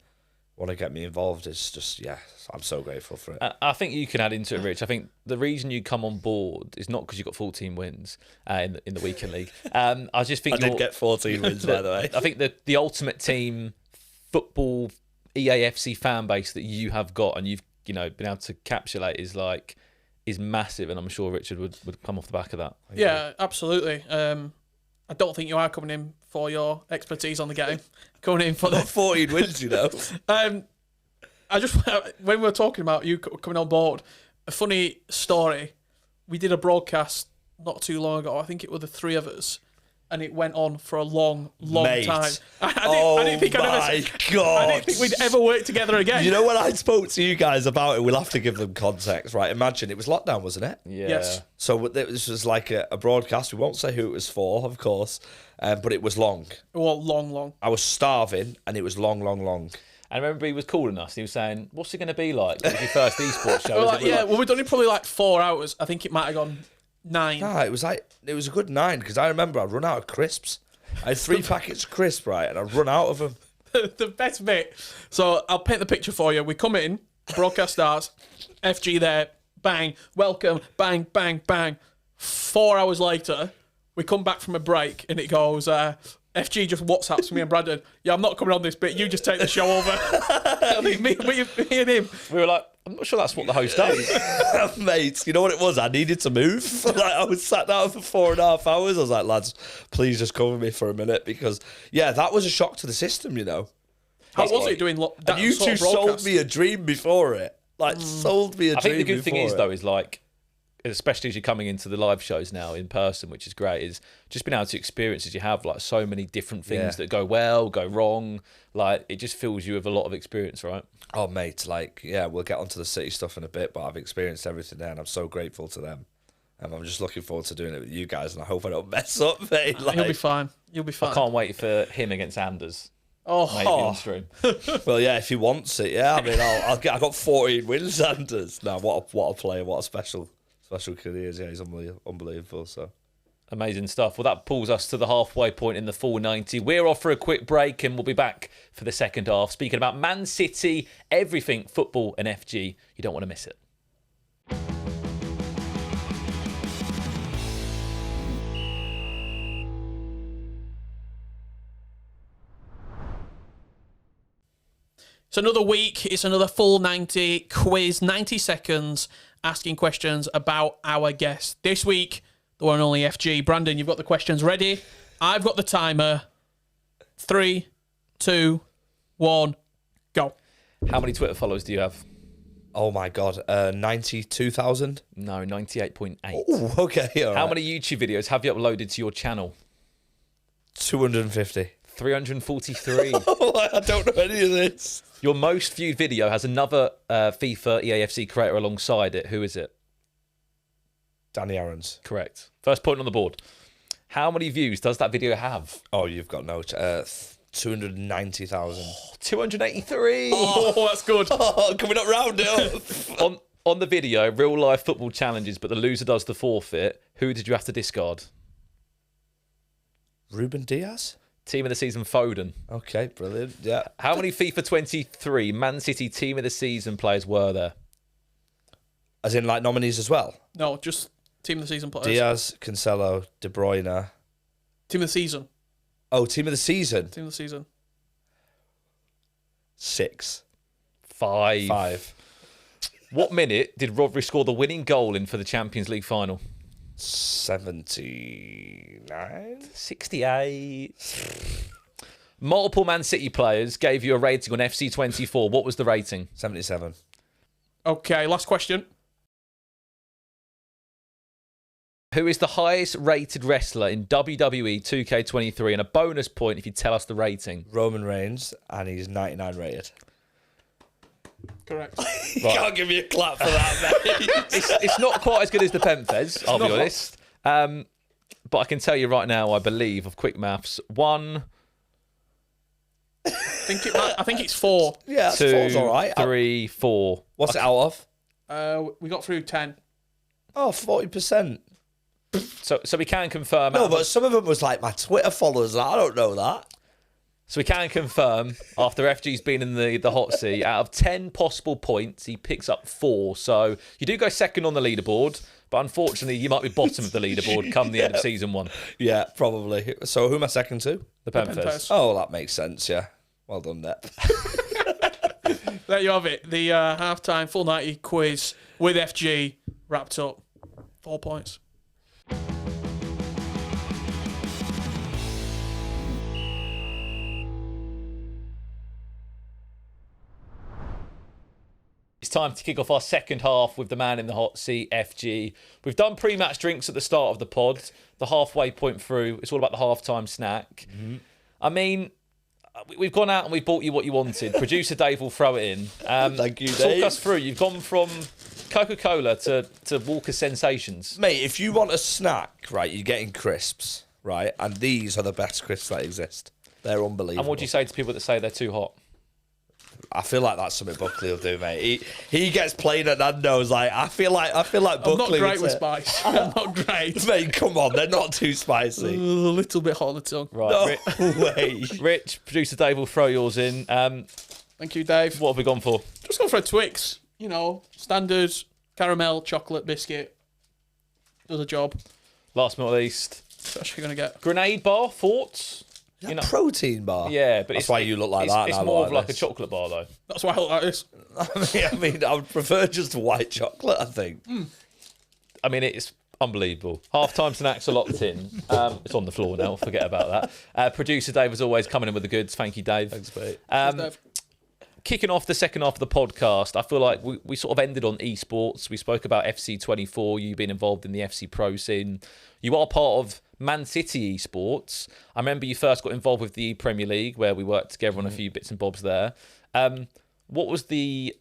A: want to get me involved is just, I'm so grateful for it.
B: I think you can add into it, Rich. I think the reason you come on board is not because you got 14 wins in the weekend league. I just think
A: I did get 14 wins, by the way.
B: I think the ultimate team football EAFC fan base that you have got and you've been able to capsulate is massive, and I'm sure Richard would come off the back of that.
C: Yeah, absolutely. I don't think you are coming in for your expertise on the game. Coming in for the
A: 14 wins,
C: I just, when we were talking about you coming on board, a funny story. We did a broadcast not too long ago. I think it were the three of us, and it went on for a long
A: Mate.
C: time. I didn't think we'd ever work together again.
A: You know, when I spoke to you guys about it, we'll have to give them context, right? Imagine, it was lockdown, wasn't it?
B: Yeah.
C: Yes.
A: So this was like a broadcast. We won't say who it was for, of course, but it was long.
C: Well, long.
A: I was starving, and it was long.
B: And I remember he was calling us. He was saying, "What's it going to be like? It was your first esports show."
C: We've done it probably like 4 hours. I think it might have gone 9.
A: Nah, it was a good 9, because I remember I'd run out of crisps. I had 3 packets of crisps, right, and I'd run out of them.
C: The best bit. So I'll paint the picture for you. We come in, broadcast starts, FG there, bang, welcome, bang, bang, bang. 4 hours later, we come back from a break, and it goes, FG just WhatsApps me and Brandon, yeah, I'm not coming on this bit, you just take the show over. me and him.
B: We were like, I'm not sure that's what the host does.
A: Mate, you know what it was? I needed to move. I was sat down for 4.5 hours. I was like, lads, please just cover me for a minute, because, that was a shock to the system,
C: How was it doing that?
A: And you two sold me a dream before it. Sold me a dream.
B: I think the good thing is,
A: it.
B: though, is especially as you're coming into the live shows now in person, which is great, is just being able to experience as you have so many different things that go well, go wrong. It just fills you with a lot of experience, right?
A: Oh, mate, we'll get onto the city stuff in a bit, but I've experienced everything there, and I'm so grateful to them. And I'm just looking forward to doing it with you guys, and I hope I don't mess up, mate.
C: You'll be fine.
B: I can't wait for him against Anders. Maybe on stream.
A: Well, if he wants it, I mean, I got 14 wins, Anders. No, what a player, what a special career. He's unbelievable. So
B: amazing stuff. Well, that pulls us to the halfway point in the Full 90. We're off for a quick break, and we'll be back for the second half, speaking about Man City, everything football and FG. You don't want to miss it.
C: It's another week. It's another Full 90 quiz, 90 seconds, asking questions about our guests. This week, the one and only FG. Brandon, you've got the questions ready. I've got the timer. 3, 2, 1, go.
B: How many Twitter followers do you have?
A: Oh my God, 92,000?
B: No, 98.8.
A: Oh, okay.
B: How many YouTube videos have you uploaded to your channel?
A: 250.
B: 343.
A: I don't know any of this.
B: Your most viewed video has another FIFA EAFC creator alongside it. Who is it?
A: Danny Aarons.
B: Correct. First point on the board. How many views does that video have?
A: Oh, you've got no... 290,000.
B: 283.
C: Oh, that's good.
A: Oh, coming up round it up.
B: On the video, real life football challenges, but the loser does the forfeit. Who did you have to discard?
A: Ruben Diaz?
B: Team of the season, Foden.
A: Okay, brilliant. Yeah.
B: How many FIFA 23 Man City Team of the Season players were there?
A: As in, like, nominees as well?
C: No, just team of the season players.
A: Diaz, Cancelo, De Bruyne.
C: Team of the season.
A: Oh, team of the season?
C: Team of the season.
A: 6.
B: 5. What minute did Rodri score the winning goal in for the Champions League final?
A: 79?
B: 68. Multiple Man City players gave you a rating on FC24. What was the rating?
A: 77.
C: Okay, last question.
B: Who is the highest rated wrestler in WWE 2K23? And a bonus point if you tell us the rating.
A: Roman Reigns, and he's 99 rated.
C: Correct.
A: You can't give me a clap for that, mate.
B: It's not quite as good as the Penfez, I'll be honest. But I can tell you right now, I believe, of quick maths, 1,
C: I think it's 4.
A: Yeah,
B: 2,
A: four's all right.
B: 3, 4.
A: What's it out of?
C: We got through 10.
A: Oh, 40%.
B: So we can confirm.
A: No, but some of them was like my Twitter followers. I don't know that.
B: So we can confirm, after FG's been in the hot seat, out of 10 possible points, he picks up 4. So you do go second on the leaderboard, but unfortunately, you might be bottom of the leaderboard come the end of season 1.
A: Yeah, probably. So who am I second to?
B: The Penfez.
A: Oh, that makes sense, yeah. Well done, Nep.
C: There you have it. The halftime full 90 quiz with FG wrapped up. 4 points.
B: It's time to kick off our second half with the man in the hot seat, FG. We've done pre-match drinks at the start of the pod. The halfway point through, it's all about the halftime snack. Mm-hmm. I mean, we've gone out and we've bought you what you wanted. Producer Dave will throw it in.
A: Thank you, Dave.
B: Talk us through. You've gone from Coca-Cola to Walker Sensations.
A: Mate, if you want a snack, right, you're getting crisps, right? And these are the best crisps that exist. They're unbelievable.
B: And what do you say to people that say they're too hot?
A: I feel like that's something Buckley will do, mate. He gets played at Nando's. Like I feel like Buckley.
C: I'm not great with spice. I'm not great.
A: Mate, come on, they're not too spicy.
C: A little bit hot on the tongue.
B: Right,
A: No way.
B: Rich, producer Dave will throw yours in.
C: Thank you, Dave.
B: What have we gone for?
C: Just gone for a Twix. You know, standard caramel chocolate biscuit. Does a job.
B: Last but not least,
C: What's actually going to get?
B: grenade bar. Thoughts?
A: You know, protein bar.
B: Yeah, but
A: that's why you look like that.
B: It's
A: now,
B: more of like
A: this.
B: a chocolate bar, though.
C: That's why I look like this.
A: I mean, I would prefer just white chocolate. I think.
B: I mean, it's unbelievable. Half-time snacks are locked in. It's on the floor now. Forget about that. Producer Dave is always coming in with the goods. Thank you, Dave.
A: Thanks, mate.
C: Dave.
B: Kicking off the second half of the podcast, I feel like we sort of ended on esports. We spoke about FC24, you being involved in the FC Pro scene. You are part of Man City esports. I remember you first got involved with the Premier League, where we worked together on a few bits and bobs there. What was the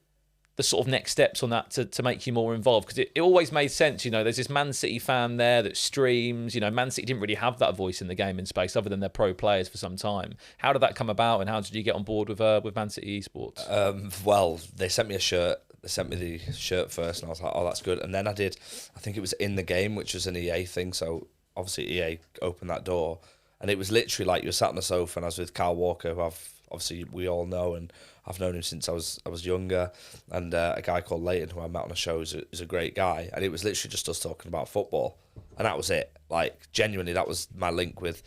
B: sort of next steps on that to make you more involved? Because it always made sense, you know, there's this Man City fan there that streams, you know, Man City didn't really have that voice in the gaming space other than their pro players for some time. How did that come about and how did you get on board with Man City esports?
A: Well, they sent me a shirt. They sent me the shirt first and I was like, oh, that's good. And then I think it was In the Game, which was an EA thing. So obviously EA opened that door and it was literally like you were sat on the sofa and I was with Carl Walker, who obviously we all know and I've known him since I was younger, and a guy called Leighton who I met on a show is a great guy, and it was literally just us talking about football, and that was it. Like genuinely, that was my link with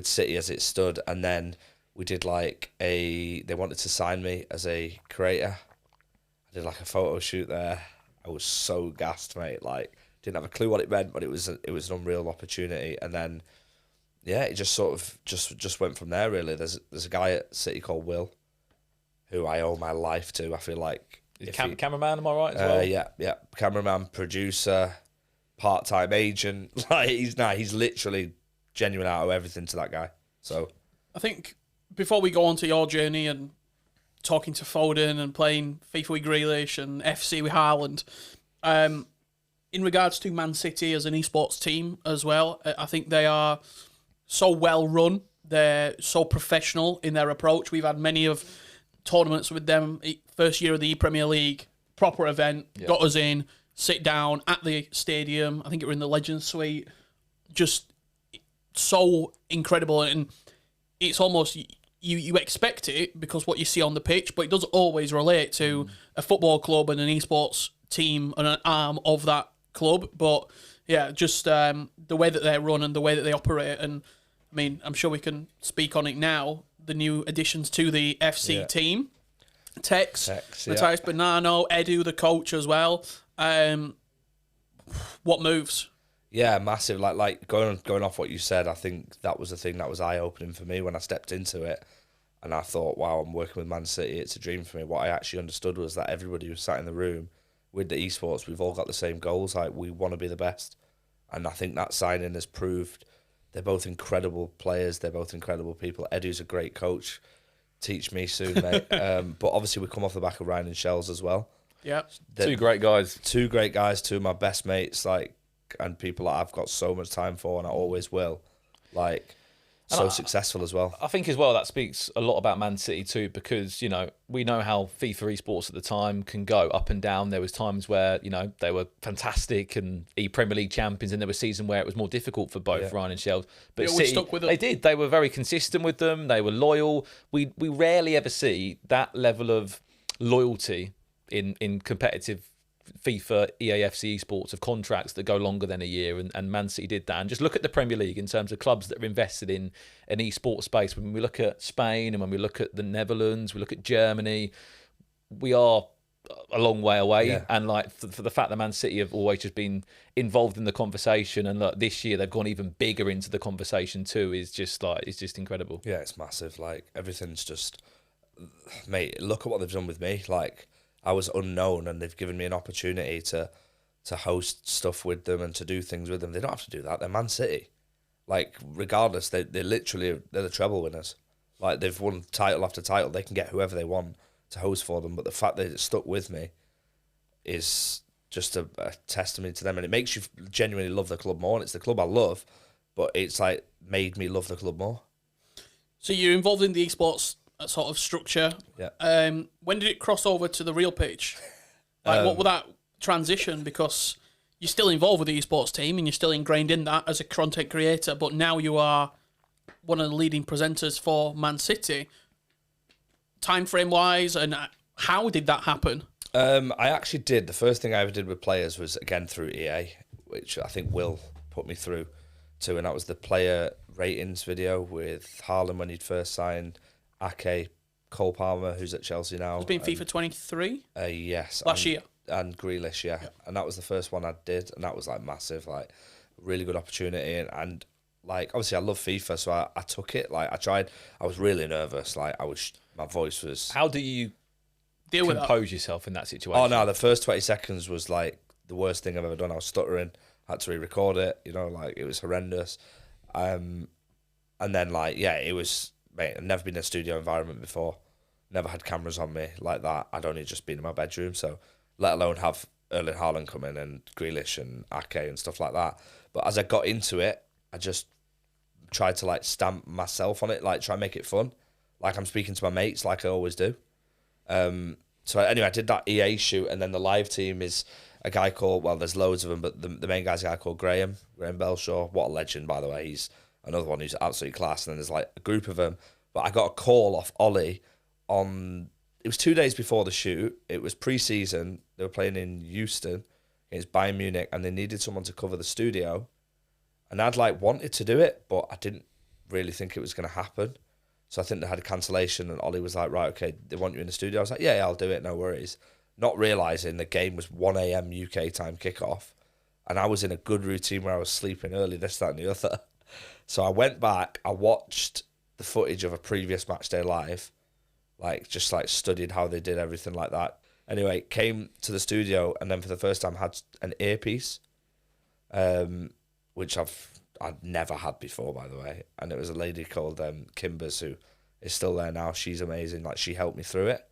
A: City as it stood, and then we did they wanted to sign me as a creator. I did like a photo shoot there. I was so gassed, mate. Like didn't have a clue what it meant, but it was an unreal opportunity, and then yeah, it just sort of just went from there. Really, there's a guy at City called Will, who I owe my life to. I feel like
B: Cameraman, am I right as well?
A: Yeah. Cameraman, producer, part-time agent. Like he's literally genuine out of everything to that guy. So
C: I think before we go on to your journey and talking to Foden and playing FIFA with Grealish and FC with Haaland, in regards to Man City as an esports team as well, I think they are so well run. They're so professional in their approach. We've had many of tournaments with them. First year of the Premier League, proper event, got us in, sit down at the stadium. I think it were in the Legends Suite. Just so incredible, and it's almost you expect it because what you see on the pitch, but it does always relate to a football club and an esports team and an arm of that club. But yeah, just the way that they run and the way that they operate, and I mean, I'm sure we can speak on it now. The new additions to the FC team, Tex Matthias Bonanno, Edu, the coach as well. What moves?
A: Yeah, massive. Like going off what you said, I think that was the thing that was eye-opening for me when I stepped into it. And I thought, wow, I'm working with Man City. It's a dream for me. What I actually understood was that everybody who sat in the room with the esports, we've all got the same goals. Like, we want to be the best. And I think that signing has proved they're both incredible players. They're both incredible people. Edu's a great coach. Teach me soon, mate. But obviously, we come off the back of Ryan and Shells as well.
C: Yeah.
B: Two great guys.
A: Two great guys, two of my best mates, and people that I've got so much time for, and I always will. Successful as well.
B: I think as well that speaks a lot about Man City too, because we know how FIFA esports at the time can go up and down. There was times where they were fantastic and Premier League champions, and there was seasons where it was more difficult for both Ryan and Shells. But City,
C: stuck with them.
B: They did. They were very consistent with them. They were loyal. We rarely ever see that level of loyalty in competitive FIFA, EAFC esports of contracts that go longer than a year, and Man City did that. And just look at the Premier League in terms of clubs that are invested in an esports space. When we look at Spain and when we look at the Netherlands, we look at Germany, we are a long way away.
A: Yeah.
B: And for the fact that Man City have always just been involved in the conversation, and this year they've gone even bigger into the conversation too, is just incredible.
A: Yeah, it's massive. Everything's just, mate, look at what they've done with me. I was unknown, and they've given me an opportunity to host stuff with them and to do things with them. They don't have to do that. They're Man City. Regardless, they're the treble winners. They've won title after title. They can get whoever they want to host for them. But the fact that it stuck with me is just a testimony to them, and it makes you genuinely love the club more. And it's the club I love, but it's made me love the club more.
C: So you're involved in the esports sort of structure.
A: Yeah.
C: When did it cross over to the real pitch? What was that transition? Because you're still involved with the esports team and you're still ingrained in that as a content creator, but now you are one of the leading presenters for Man City. Time frame wise, and how did that happen?
A: I actually did. The first thing I ever did with players was again through EA, which I think Will put me through to, and that was the player ratings video with Haaland when he'd first signed, Ake, Cole Palmer, who's at Chelsea now.
C: It's been FIFA 23?
A: Yes.
C: Last year.
A: And Grealish, yeah. And that was the first one I did, and that was massive, really good opportunity. And obviously I love FIFA, so I took it. I tried. I was really nervous. My voice was...
B: How do you
C: deal with
B: compose yourself in that situation?
A: Oh, no, the first 20 seconds was the worst thing I've ever done. I was stuttering, had to re-record it, it was horrendous. And then, it was... Mate, I've never been in a studio environment before. Never had cameras on me like that. I'd only just been in my bedroom, so let alone have Erling Haaland come in and Grealish and Ake and stuff like that. But as I got into it, I just tried to stamp myself on it, try and make it fun. I'm speaking to my mates like I always do. So anyway, I did that EA shoot, and then the live team is a guy called, well, there's loads of them, but the main guy's a guy called Graham Belshaw. What a legend, by the way. He's another one who's absolutely class, and then there's a group of them. But I got a call off Ollie it was 2 days before the shoot. It was pre-season. They were playing in Houston against Bayern Munich, and they needed someone to cover the studio. And I'd wanted to do it, but I didn't really think it was going to happen. So I think they had a cancellation, and Ollie was like, right, okay, they want you in the studio. I was like, yeah, I'll do it, no worries. Not realising the game was 1 a.m. UK time kickoff, and I was in a good routine where I was sleeping early, this, that, and the other. So I went back, I watched the footage of a previous match day live, studied how they did everything like that. Anyway, came to the studio, and then for the first time had an earpiece, which I'd never had before, by the way. And it was a lady called Kimbers, who is still there now. She's amazing. Like, she helped me through it.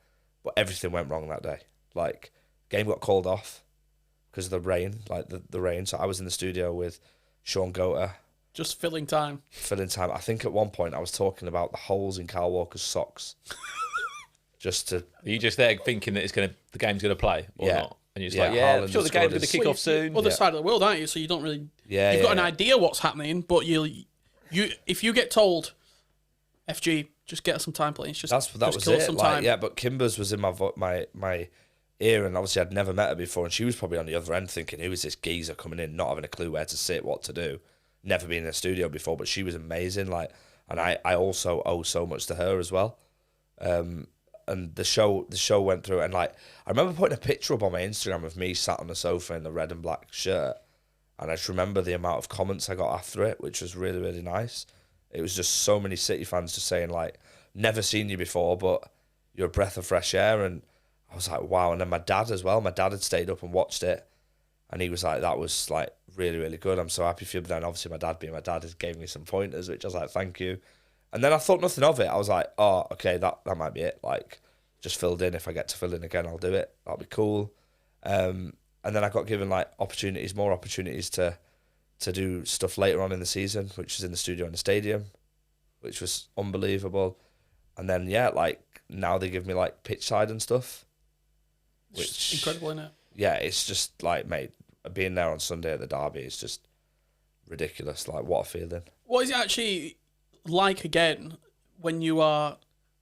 A: But everything went wrong that day. Like, game got called off because of the rain, like the rain. So I was in the studio with Sean Goater.
C: Just filling time.
A: I think at one point I was talking about the holes in Kyle Walker's socks. Just to...
B: Are you just there thinking that the game's going to play or not? And you're just like, I'm sure the game's going to kick off soon.
C: Other side of the world, aren't you? So you don't really... You've got an idea what's happening, but if you get told, FG, just get us some time, please.
A: That was it. Like, yeah, but Kimbers was in my ear, and obviously I'd never met her before, and she was probably on the other end thinking, who is this geezer coming in, not having a clue where to sit, what to do. Never been in a studio before, but she was amazing. Like, and I also owe so much to her as well. And the show went through, and like, I remember putting a picture up on my Instagram of me sat on the sofa in the red and black shirt, and I just remember the amount of comments I got after it, which was really, really nice. It was just so many City fans just saying, like, never seen you before, but you're a breath of fresh air. And I was like, wow. And then my dad as well. My dad had stayed up and watched it, and he was like, that was like really, really good. I'm so happy for you. But then obviously my dad, being my dad, gave me some pointers, which I was like, thank you. And then I thought nothing of it. I was like, oh, okay, that might be it. Like, just filled in. If I get to fill in again, I'll do it. That'll be cool. And then I got given like more opportunities to do stuff later on in the season, which is in the studio in the stadium, which was unbelievable. And then, yeah, like, now they give me, like, pitchside and stuff. Which
C: it's incredible, isn't it?
A: Yeah, it's just, like, mate, being there on Sunday at the derby is just ridiculous. Like, what a feeling.
C: What is it actually like, again, when you are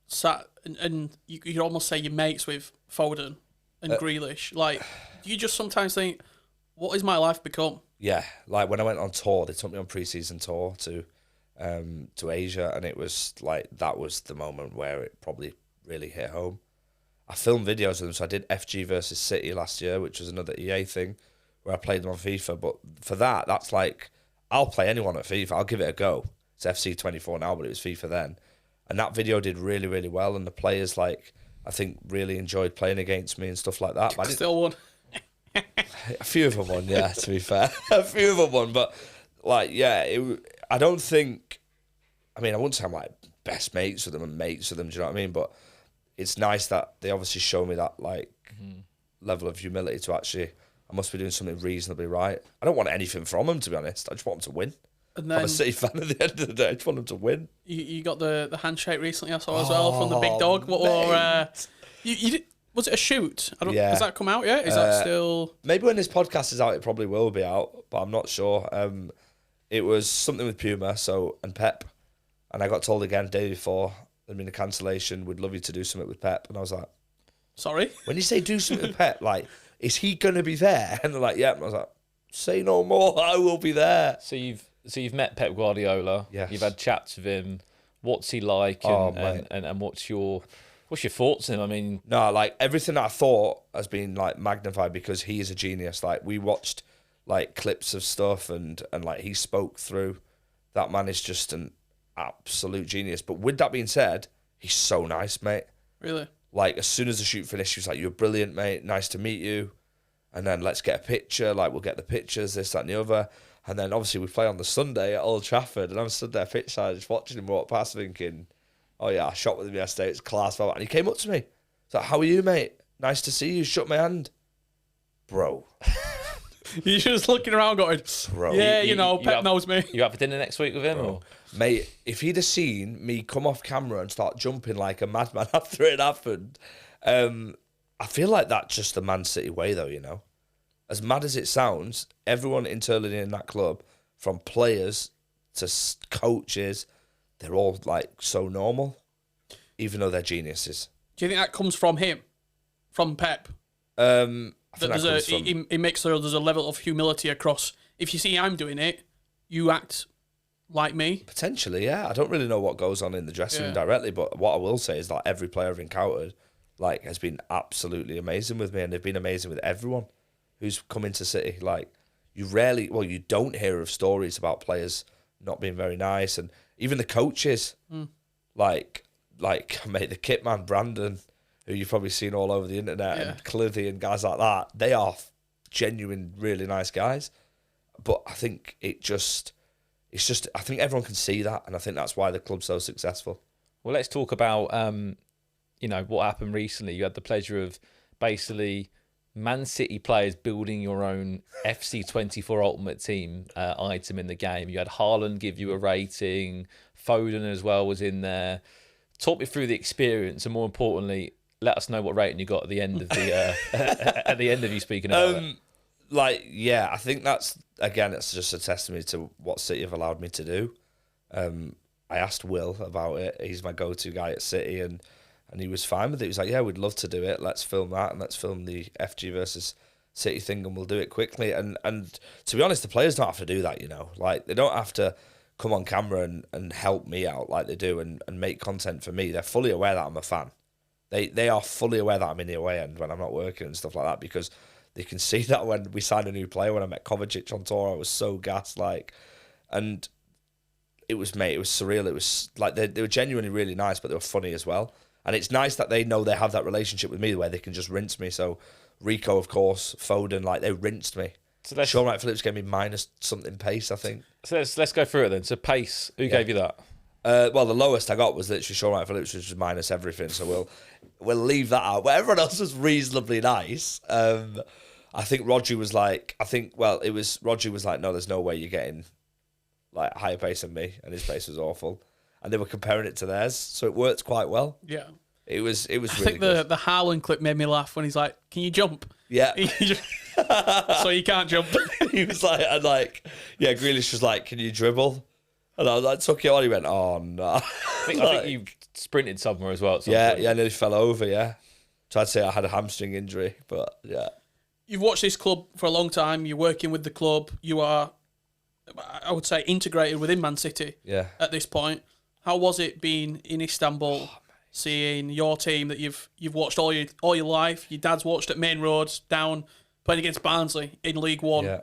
C: sat and you could almost say you're mates with Foden and Grealish? Like, do you just sometimes think, what has my life become?
A: Yeah, like, when I went on tour, they took me on pre-season tour to Asia, and it was like, that was the moment where it probably really hit home. I filmed videos of them, so I did FG versus City last year, which was another EA thing where I played them on FIFA. But for that's like, I'll play anyone at FIFA, I'll give it a go. It's FC 24 now, but it was FIFA then. And that video did really, really well, and the players, like, I think really enjoyed playing against me and stuff like that. But
C: Still won.
A: A few of them won, yeah, to be fair. A few of them won, but, like, yeah, I don't think... I mean, I wouldn't say I'm, like, best mates with them and mates with them, do you know what I mean? But it's nice that they obviously show me that, like, level of humility to actually... I must be doing something reasonably right. I don't want anything from them, to be honest. I just want them to win. And then, I'm a City fan at the end of the day. I just want them to win.
C: You got the handshake recently, I saw as well, from the big dog. You did... Was it a shoot? Has that come out yet? Is that still...
A: Maybe when this podcast is out, it probably will be out, but I'm not sure. It was something with Puma and Pep, and I got told again day before there'd been a cancellation, we'd love you to do something with Pep, and I was like...
C: Sorry?
A: When you say do something with Pep, like, is he going to be there? And they're like, yeah. And I was like, say no more, I will be there.
B: So you've met Pep Guardiola.
A: Yes.
B: You've had chats with him. What's he like? And what's your thoughts on him? I mean...
A: No, like, everything that I thought has been, like, magnified because he is a genius. Like, we watched, like, clips of stuff and like, he spoke through. That man is just an absolute genius. But with that being said, he's so nice, mate.
C: Really?
A: Like, as soon as the shoot finished, he was like, you're brilliant, mate. Nice to meet you. And then let's get a picture. Like, we'll get the pictures, this, that, and the other. And then, obviously, we play on the Sunday at Old Trafford. And I'm stood there pitchside just watching him walk past thinking... Oh, yeah, I shot with him yesterday. It's class. And he came up to me. He's like, how are you, mate? Nice to see you. Shook my hand. Bro.
C: You're just looking around going,
A: bro.
C: Yeah, Pep knows me.
B: You out for dinner next week with him? Or?
A: Mate, if he'd have seen me come off camera and start jumping like a madman after it happened, I feel like that's just the Man City way, though, you know? As mad as it sounds, everyone internally in that club, from players to coaches... They're all, like, so normal, even though they're geniuses.
C: Do you think that comes from him? From Pep?
A: I think
C: he makes sure there's a level of humility across. If you see I'm doing it, you act like me.
A: Potentially, yeah. I don't really know what goes on in the dressing room directly, but what I will say is that every player I've encountered, like, has been absolutely amazing with me, and they've been amazing with everyone who's come into City. Like, you don't hear of stories about players not being very nice, and even the coaches, like mate, the kit man Brandon, who you've probably seen all over the internet, and Clithy and guys like that, they are genuine, really nice guys. But I think I think everyone can see that, and I think that's why the club's so successful.
B: Well, let's talk about what happened recently. You had the pleasure of basically Man City players building your own FC24 Ultimate Team item in the game. You had Haaland give you a rating. Foden as well was in there. Talk me through the experience, and more importantly, let us know what rating you got at the end of the at the end of you speaking about it.
A: I think that's, again, it's just a testimony to what City have allowed me to do. I asked Will about it. He's my go-to guy at City, and he was fine with it. He was like, yeah, we'd love to do it. Let's film that, and let's film the FG versus City thing, and we'll do it quickly. And to be honest, the players don't have to do that, Like, they don't have to come on camera and help me out like they do and make content for me. They're fully aware that I'm a fan. They are fully aware that I'm in the away end when I'm not working and stuff like that, because they can see that when we signed a new player. When I met Kovacic on tour, I was so gassed, and it was surreal. It was like they were genuinely really nice, but they were funny as well. And it's nice that they know they have that relationship with me where they can just rinse me. So Rico, of course, Foden, they rinsed me. So Sean Wright Phillips gave me minus something pace, I think.
B: So let's go through it then. So pace, who gave you that?
A: Well, the lowest I got was literally Sean Wright Phillips, which was minus everything. So we'll leave that out. But everyone else was reasonably nice. I think Rodri was like, Rodri was like, no, there's no way you're getting higher pace than me, and his pace was awful. And they were comparing it to theirs, so it worked quite well.
C: Yeah.
A: It was really
C: good. I think the Haaland clip made me laugh when he's like, can you jump?
A: Yeah.
C: So you can't jump.
A: He was like, Grealish was like, can you dribble? And I was like, took it on. He went, oh, no.
B: I think you sprinted somewhere as well.
A: Yeah, I nearly fell over, yeah. Tried to say I had a hamstring injury, but yeah.
C: You've watched this club for a long time. You're working with the club. You are, I would say, integrated within Man City at this point. How was it being in Istanbul, seeing your team that you've watched all your life? Your dad's watched at Main Road, down playing against Barnsley in League One,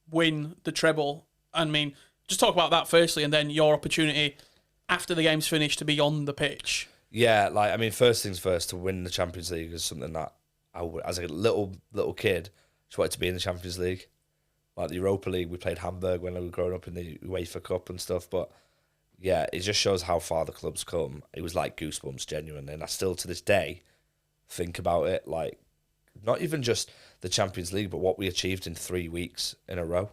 C: win the treble. I mean, just talk about that firstly, and then your opportunity after the game's finished to be on the pitch.
A: Yeah, first things first, to win the Champions League is something that I would, as a little kid, just wanted to be in the Champions League. Like the Europa League, we played Hamburg when I was growing up in the UEFA Cup and stuff, but yeah, it just shows how far the club's come. It was like goosebumps, genuinely. And I still, to this day, think about it. Not even just the Champions League, but what we achieved in 3 weeks in a row.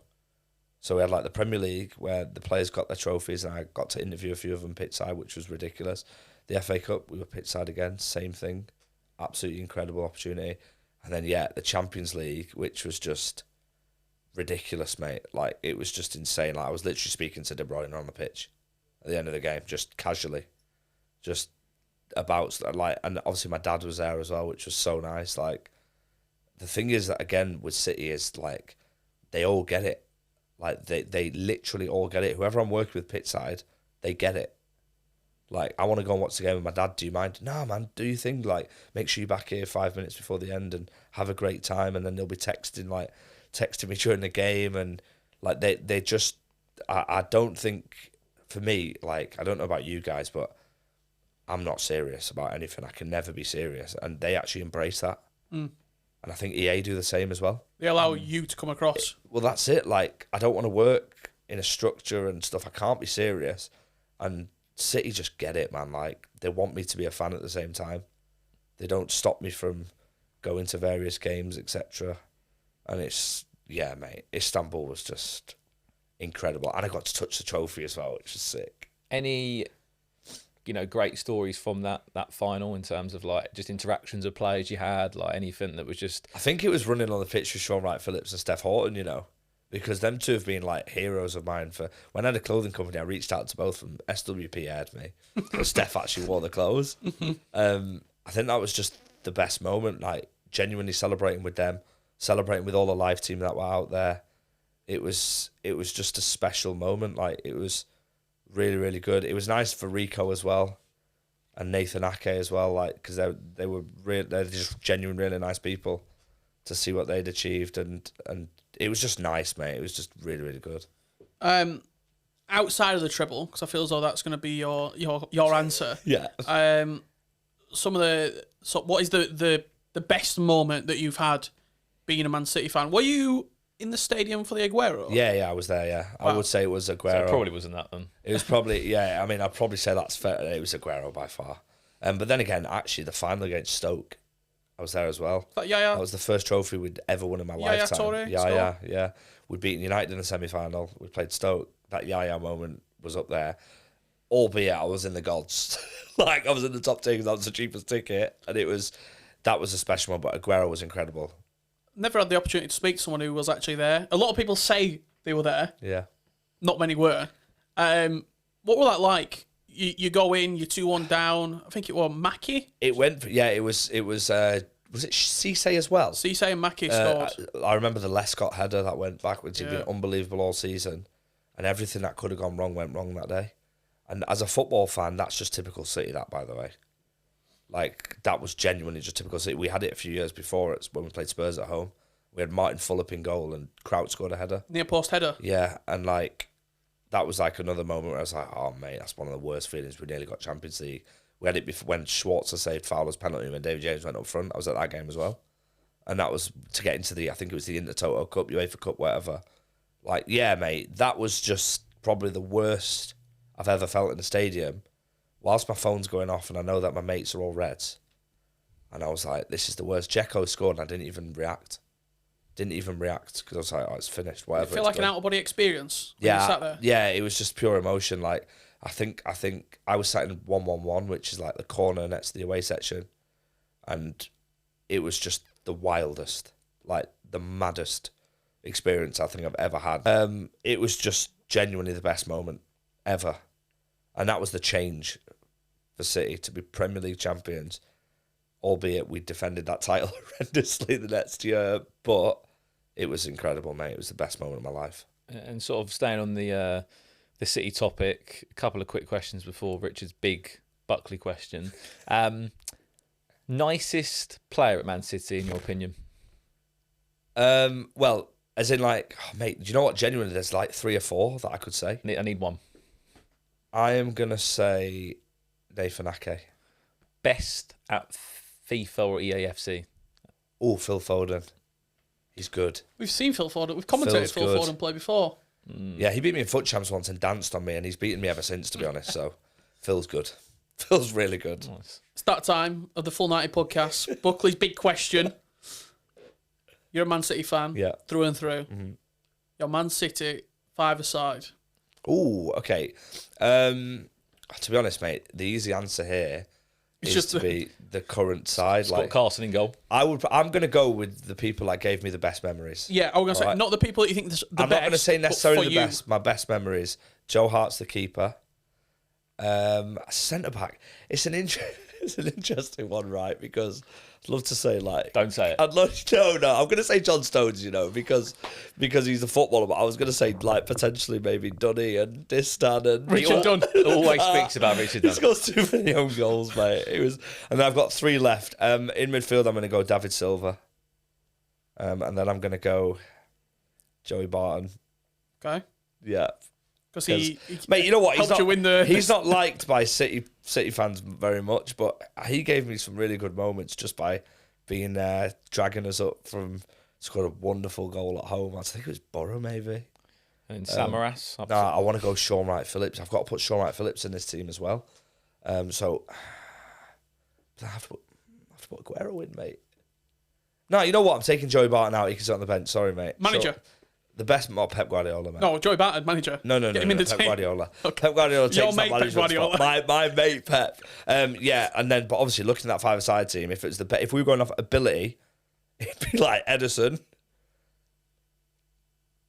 A: So we had the Premier League, where the players got their trophies, and I got to interview a few of them pitchside, which was ridiculous. The FA Cup, we were pitchside again, same thing. Absolutely incredible opportunity. And then, the Champions League, which was just ridiculous, mate. It was just insane. I was literally speaking to De Bruyne on the pitch at the end of the game, just casually, just about, and obviously my dad was there as well, which was so nice. The thing is that, again, with City is, they all get it. They literally all get it. Whoever I'm working with pitchside, they get it. I want to go and watch the game with my dad. Do you mind? No, man, do your thing. Make sure you're back here 5 minutes before the end and have a great time. And then they'll be texting me during the game. And, they just, I don't think, for me, I don't know about you guys, but I'm not serious about anything. I can never be serious. And they actually embrace that. Mm. And I think EA do the same as well.
C: They allow you to come across.
A: Well, that's it. I don't want to work in a structure and stuff. I can't be serious. And City just get it, man. They want me to be a fan at the same time. They don't stop me from going to various games, etc. And it's, mate, Istanbul was just incredible. And I got to touch the trophy as well, which is sick.
B: Any, great stories from that final in terms of just interactions of players you had, anything that was just...
A: I think it was running on the pitch with Sean Wright Phillips and Steph Horton, because them two have been heroes of mine. For when I had a clothing company, I reached out to both of them. SWP aired me, but Steph actually wore the clothes. I think that was just the best moment, genuinely celebrating with them, celebrating with all the live team that were out there. It was just a special moment. It was really, really good. It was nice for Rico as well, and Nathan Ake as well, because they're just genuine, really nice people to see what they'd achieved, and it was just nice, mate. It was just really, really good.
C: Outside of the treble, because I feel as though that's going to be your answer.
A: Yeah.
C: What is the best moment that you've had being a Man City fan? Were you in the stadium for the Aguero?
A: Yeah, I was there. Yeah,
C: Wow.
A: I would say it was
B: So
A: Aguero.
B: it probably wasn't that then.
A: It was probably I mean, I'd probably say that's fair. It was Aguero by far. But then again, actually, the final against Stoke, I was there as well.
C: Yeah.
A: That was the first trophy we'd ever won in my lifetime.
C: Toure
A: Yeah. We'd beaten United in the semi-final. We played Stoke. That Yaya moment was up there. Albeit I was in the gods. Like, I was in the top 10 because that was the cheapest ticket. And that was a special one, but Aguero was incredible.
C: Never had the opportunity to speak to someone who was actually there. A lot of people say they were there.
A: Yeah.
C: Not many were. What was that like? You go in, you're 2-1 down. I think it was Mackie.
A: It was it Cisse as well?
C: Cisse and Mackie scored.
A: I remember the Lescott header that went backwards. He'd been unbelievable all season. And everything that could have gone wrong went wrong that day. And as a football fan, that's just typical City, that, by the way. Like, that was genuinely just typical City. We had it a few years before when we played Spurs at home. We had Martin Fulop in goal and Crouch scored a header.
C: Near post header.
A: Yeah, and like, that was like another moment where I was like, oh, mate, that's one of the worst feelings. We nearly got Champions League. We had it before when Schwarzer saved Fowler's penalty when David James went up front. I was at that game as well. And that was to get into I think it was the Intertoto Cup, UEFA Cup, whatever. Like, yeah, mate, that was just probably the worst I've ever felt in the stadium. Whilst my phone's going off and I know that my mates are all Reds. And I was like, this is the worst. Dzeko scored and I didn't even react. Because I was like, oh, it's finished, whatever.
C: You feel like an out-of-body experience when you sat there?
A: Yeah, it was just pure emotion. Like, I think I was sat in 1-1-1, which is like the corner next to the away section. And it was just the wildest, like the maddest experience I think I've ever had. It was just genuinely the best moment ever. And that was the change for City to be Premier League champions, albeit we defended that title horrendously the next year. But it was incredible, mate. It was the best moment of my life.
B: And sort of staying on the City topic, a couple of quick questions before Richard's big Buckley question. Nicest player at Man City, in your opinion?
A: Well, as in like, oh, mate, do you know what? Genuinely, there's like 3 or 4 that I could say.
B: I need one.
A: I am going to say Nathan Ake.
B: Best at FIFA or EAFC?
A: Oh, Phil Foden. He's good.
C: We've seen Phil Foden. We've commentated Phil Foden play before.
A: Yeah, he beat me in foot champs once and danced on me, and he's beaten me ever since, to be honest. So, Phil's good. Phil's really good.
B: Nice.
C: It's that time of the Full 90 Podcast. Buckley's big question. You're a Man City fan, through and through. Mm-hmm. You're Man City, 5-a-side.
A: Oh, okay. To be honest, mate, the easy answer here is just to be the current side.
B: Scott
A: like
B: Carson in goal.
A: I'm going to go with the people that gave me the best memories.
C: Yeah, I was going to say, not the people that you think the best.
A: I'm not going to say necessarily the best. My best memories. Joe Hart's the keeper. Centre back. It's an interesting one, right? Because I'd love to say like.
B: Don't say it.
A: I'd love no. I'm going to say John Stones, because he's a footballer. But I was going to say like potentially maybe Dunny and Distan and
C: Richard Dunn.
B: Always speaks about Richard Dunn.
A: He's got too many own goals, mate. And then I've got 3 left. In midfield, I'm going to go David Silva. And then I'm going to go Joey Barton.
C: Okay.
A: Yeah.
C: Because he
A: mate, you know what?
C: He's
A: not liked by City fans very much, but he gave me some really good moments just by being there, dragging us up from. Scored a wonderful goal at home. I think it was Borough, maybe.
B: And Samaras.
A: No, I want to go Sean Wright Phillips. I've got to put Sean Wright Phillips in this team as well. So I have to put Aguero in, mate. No, you know what? I'm taking Joey Barton out. He can sit on the bench. Sorry, mate.
C: Manager.
A: So, the best, Pep Guardiola, mate.
C: No, Joey Barton, manager.
A: No,
C: Get him in the
A: Pep
C: team.
A: Guardiola.
C: Okay.
A: Pep Guardiola takes that
C: mate, Pep Guardiola.
A: spot. My mate, Pep. Yeah, and then, but obviously looking at that 5-a-side team, if we were going off ability, it'd be like Edison,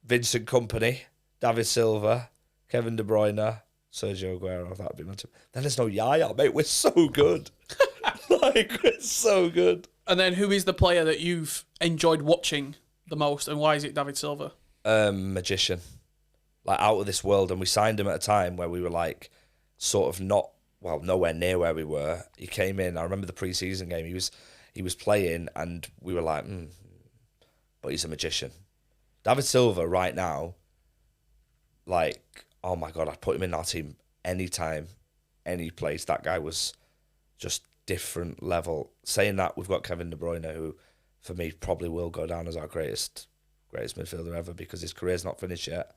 A: Vincent Kompany, David Silva, Kevin De Bruyne, Sergio Aguero. That'd be my team. Then there's no Yaya, mate. We're so good. We're so good.
C: And then who is the player that you've enjoyed watching the most, and why is it David Silva?
A: Magician, like out of this world, and we signed him at a time where we were like, sort of nowhere near where we were. He came in. I remember the pre-season game. He was playing, and we were like, but he's a magician. David Silva right now, like, oh my God, I'd put him in our team anytime, any place. That guy was just different level. Saying that, we've got Kevin De Bruyne, who for me probably will go down as our greatest greatest midfielder ever because his career's not finished yet,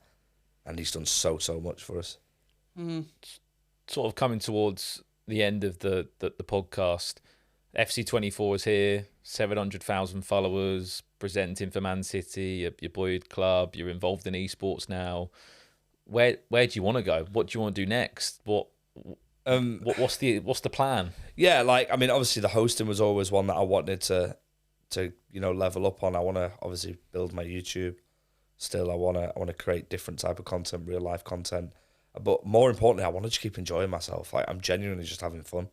A: and he's done so much for us.
B: Sort of coming towards the end of the podcast, FC24 is here, 700,000 followers, presenting for Man City, your boyhood club. You're involved in esports now. Where do you want to go? What do you want to do next? What's the plan?
A: Yeah, like, I mean, obviously the hosting was always one that I wanted to level up on. I want to obviously build my YouTube. Still, I want to create different type of content, real life content. But more importantly, I want to just keep enjoying myself. Like, I'm genuinely just having fun,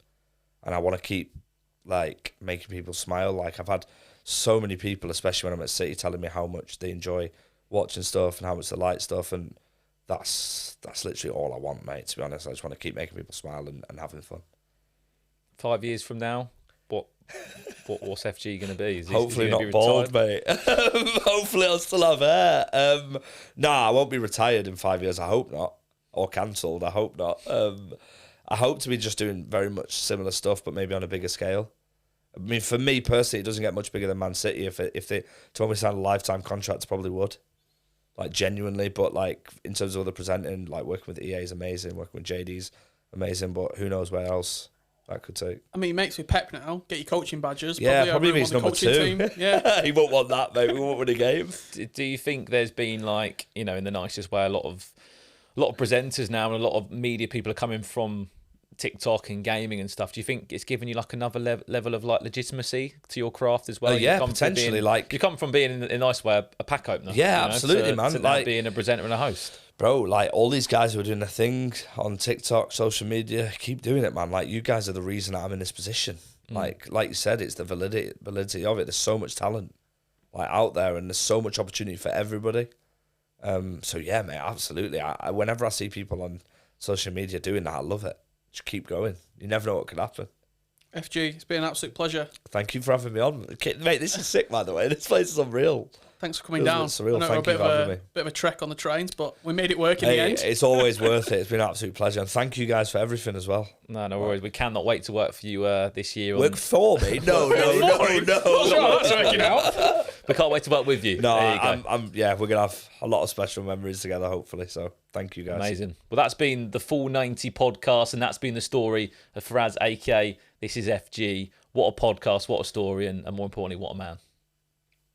A: and I want to keep like making people smile. Like, I've had so many people, especially when I'm at City, telling me how much they enjoy watching stuff and how much they like stuff, and that's literally all I want, mate. To be honest, I just want to keep making people smile and having fun.
B: 5 years from now, what's FG going to be?
A: Hopefully not bald, mate. Hopefully I'll still have hair. Nah, I won't be retired in 5 years. I hope not. Or cancelled. I hope not. I hope to be just doing very much similar stuff, but maybe on a bigger scale. I mean, for me personally, it doesn't get much bigger than Man City. If they told me to sign a lifetime contract, I probably would. Like, genuinely. But like, in terms of other presenting, like working with EA is amazing. Working with JD's amazing. But who knows where else that could take.
C: I mean, he makes me Pep now. Get your coaching badges.
A: Yeah, probably means number 2.
C: Team. Yeah.
A: He won't want that, mate. We won't win a game.
B: Do you think there's been, like, in the nicest way, a lot of presenters now and a lot of media people are coming from TikTok and gaming and stuff? Do you think it's given you like another level of like legitimacy to your craft as well?
A: Yeah, potentially.
B: You come from being in a nice way a pack opener.
A: Yeah, absolutely, man.
B: To like being a presenter and a host.
A: Bro, like, all these guys who are doing their thing on TikTok, social media, keep doing it, man. Like, you guys are the reason I'm in this position. Like you said, it's the validity of it. There's so much talent like out there, and there's so much opportunity for everybody. So yeah, mate, absolutely. Whenever I see people on social media doing that, I love it. Just keep going. You never know what could happen.
C: FG, it's been an absolute pleasure.
A: Thank you for having me on. Mate, this is sick, by the way. This place is unreal.
C: Thanks for coming down.
A: Surreal.
C: I know
A: Thank you for having me.
C: Bit of a trek on the trains, but we made it work in the end.
A: It's always worth it. It's been an absolute pleasure. And thank you guys for everything as well.
B: No worries. We cannot wait to work for you this year.
A: Work for me? No.
C: That's working out.
B: We can't wait to work with you.
A: No,
B: there you go.
A: yeah, we're going to have a lot of special memories together, hopefully. So thank you guys.
B: Amazing. Well, that's been the Full90 Podcast, and that's been the story of Faraz, aka This is FG. What a podcast, what a story, and more importantly, what a man.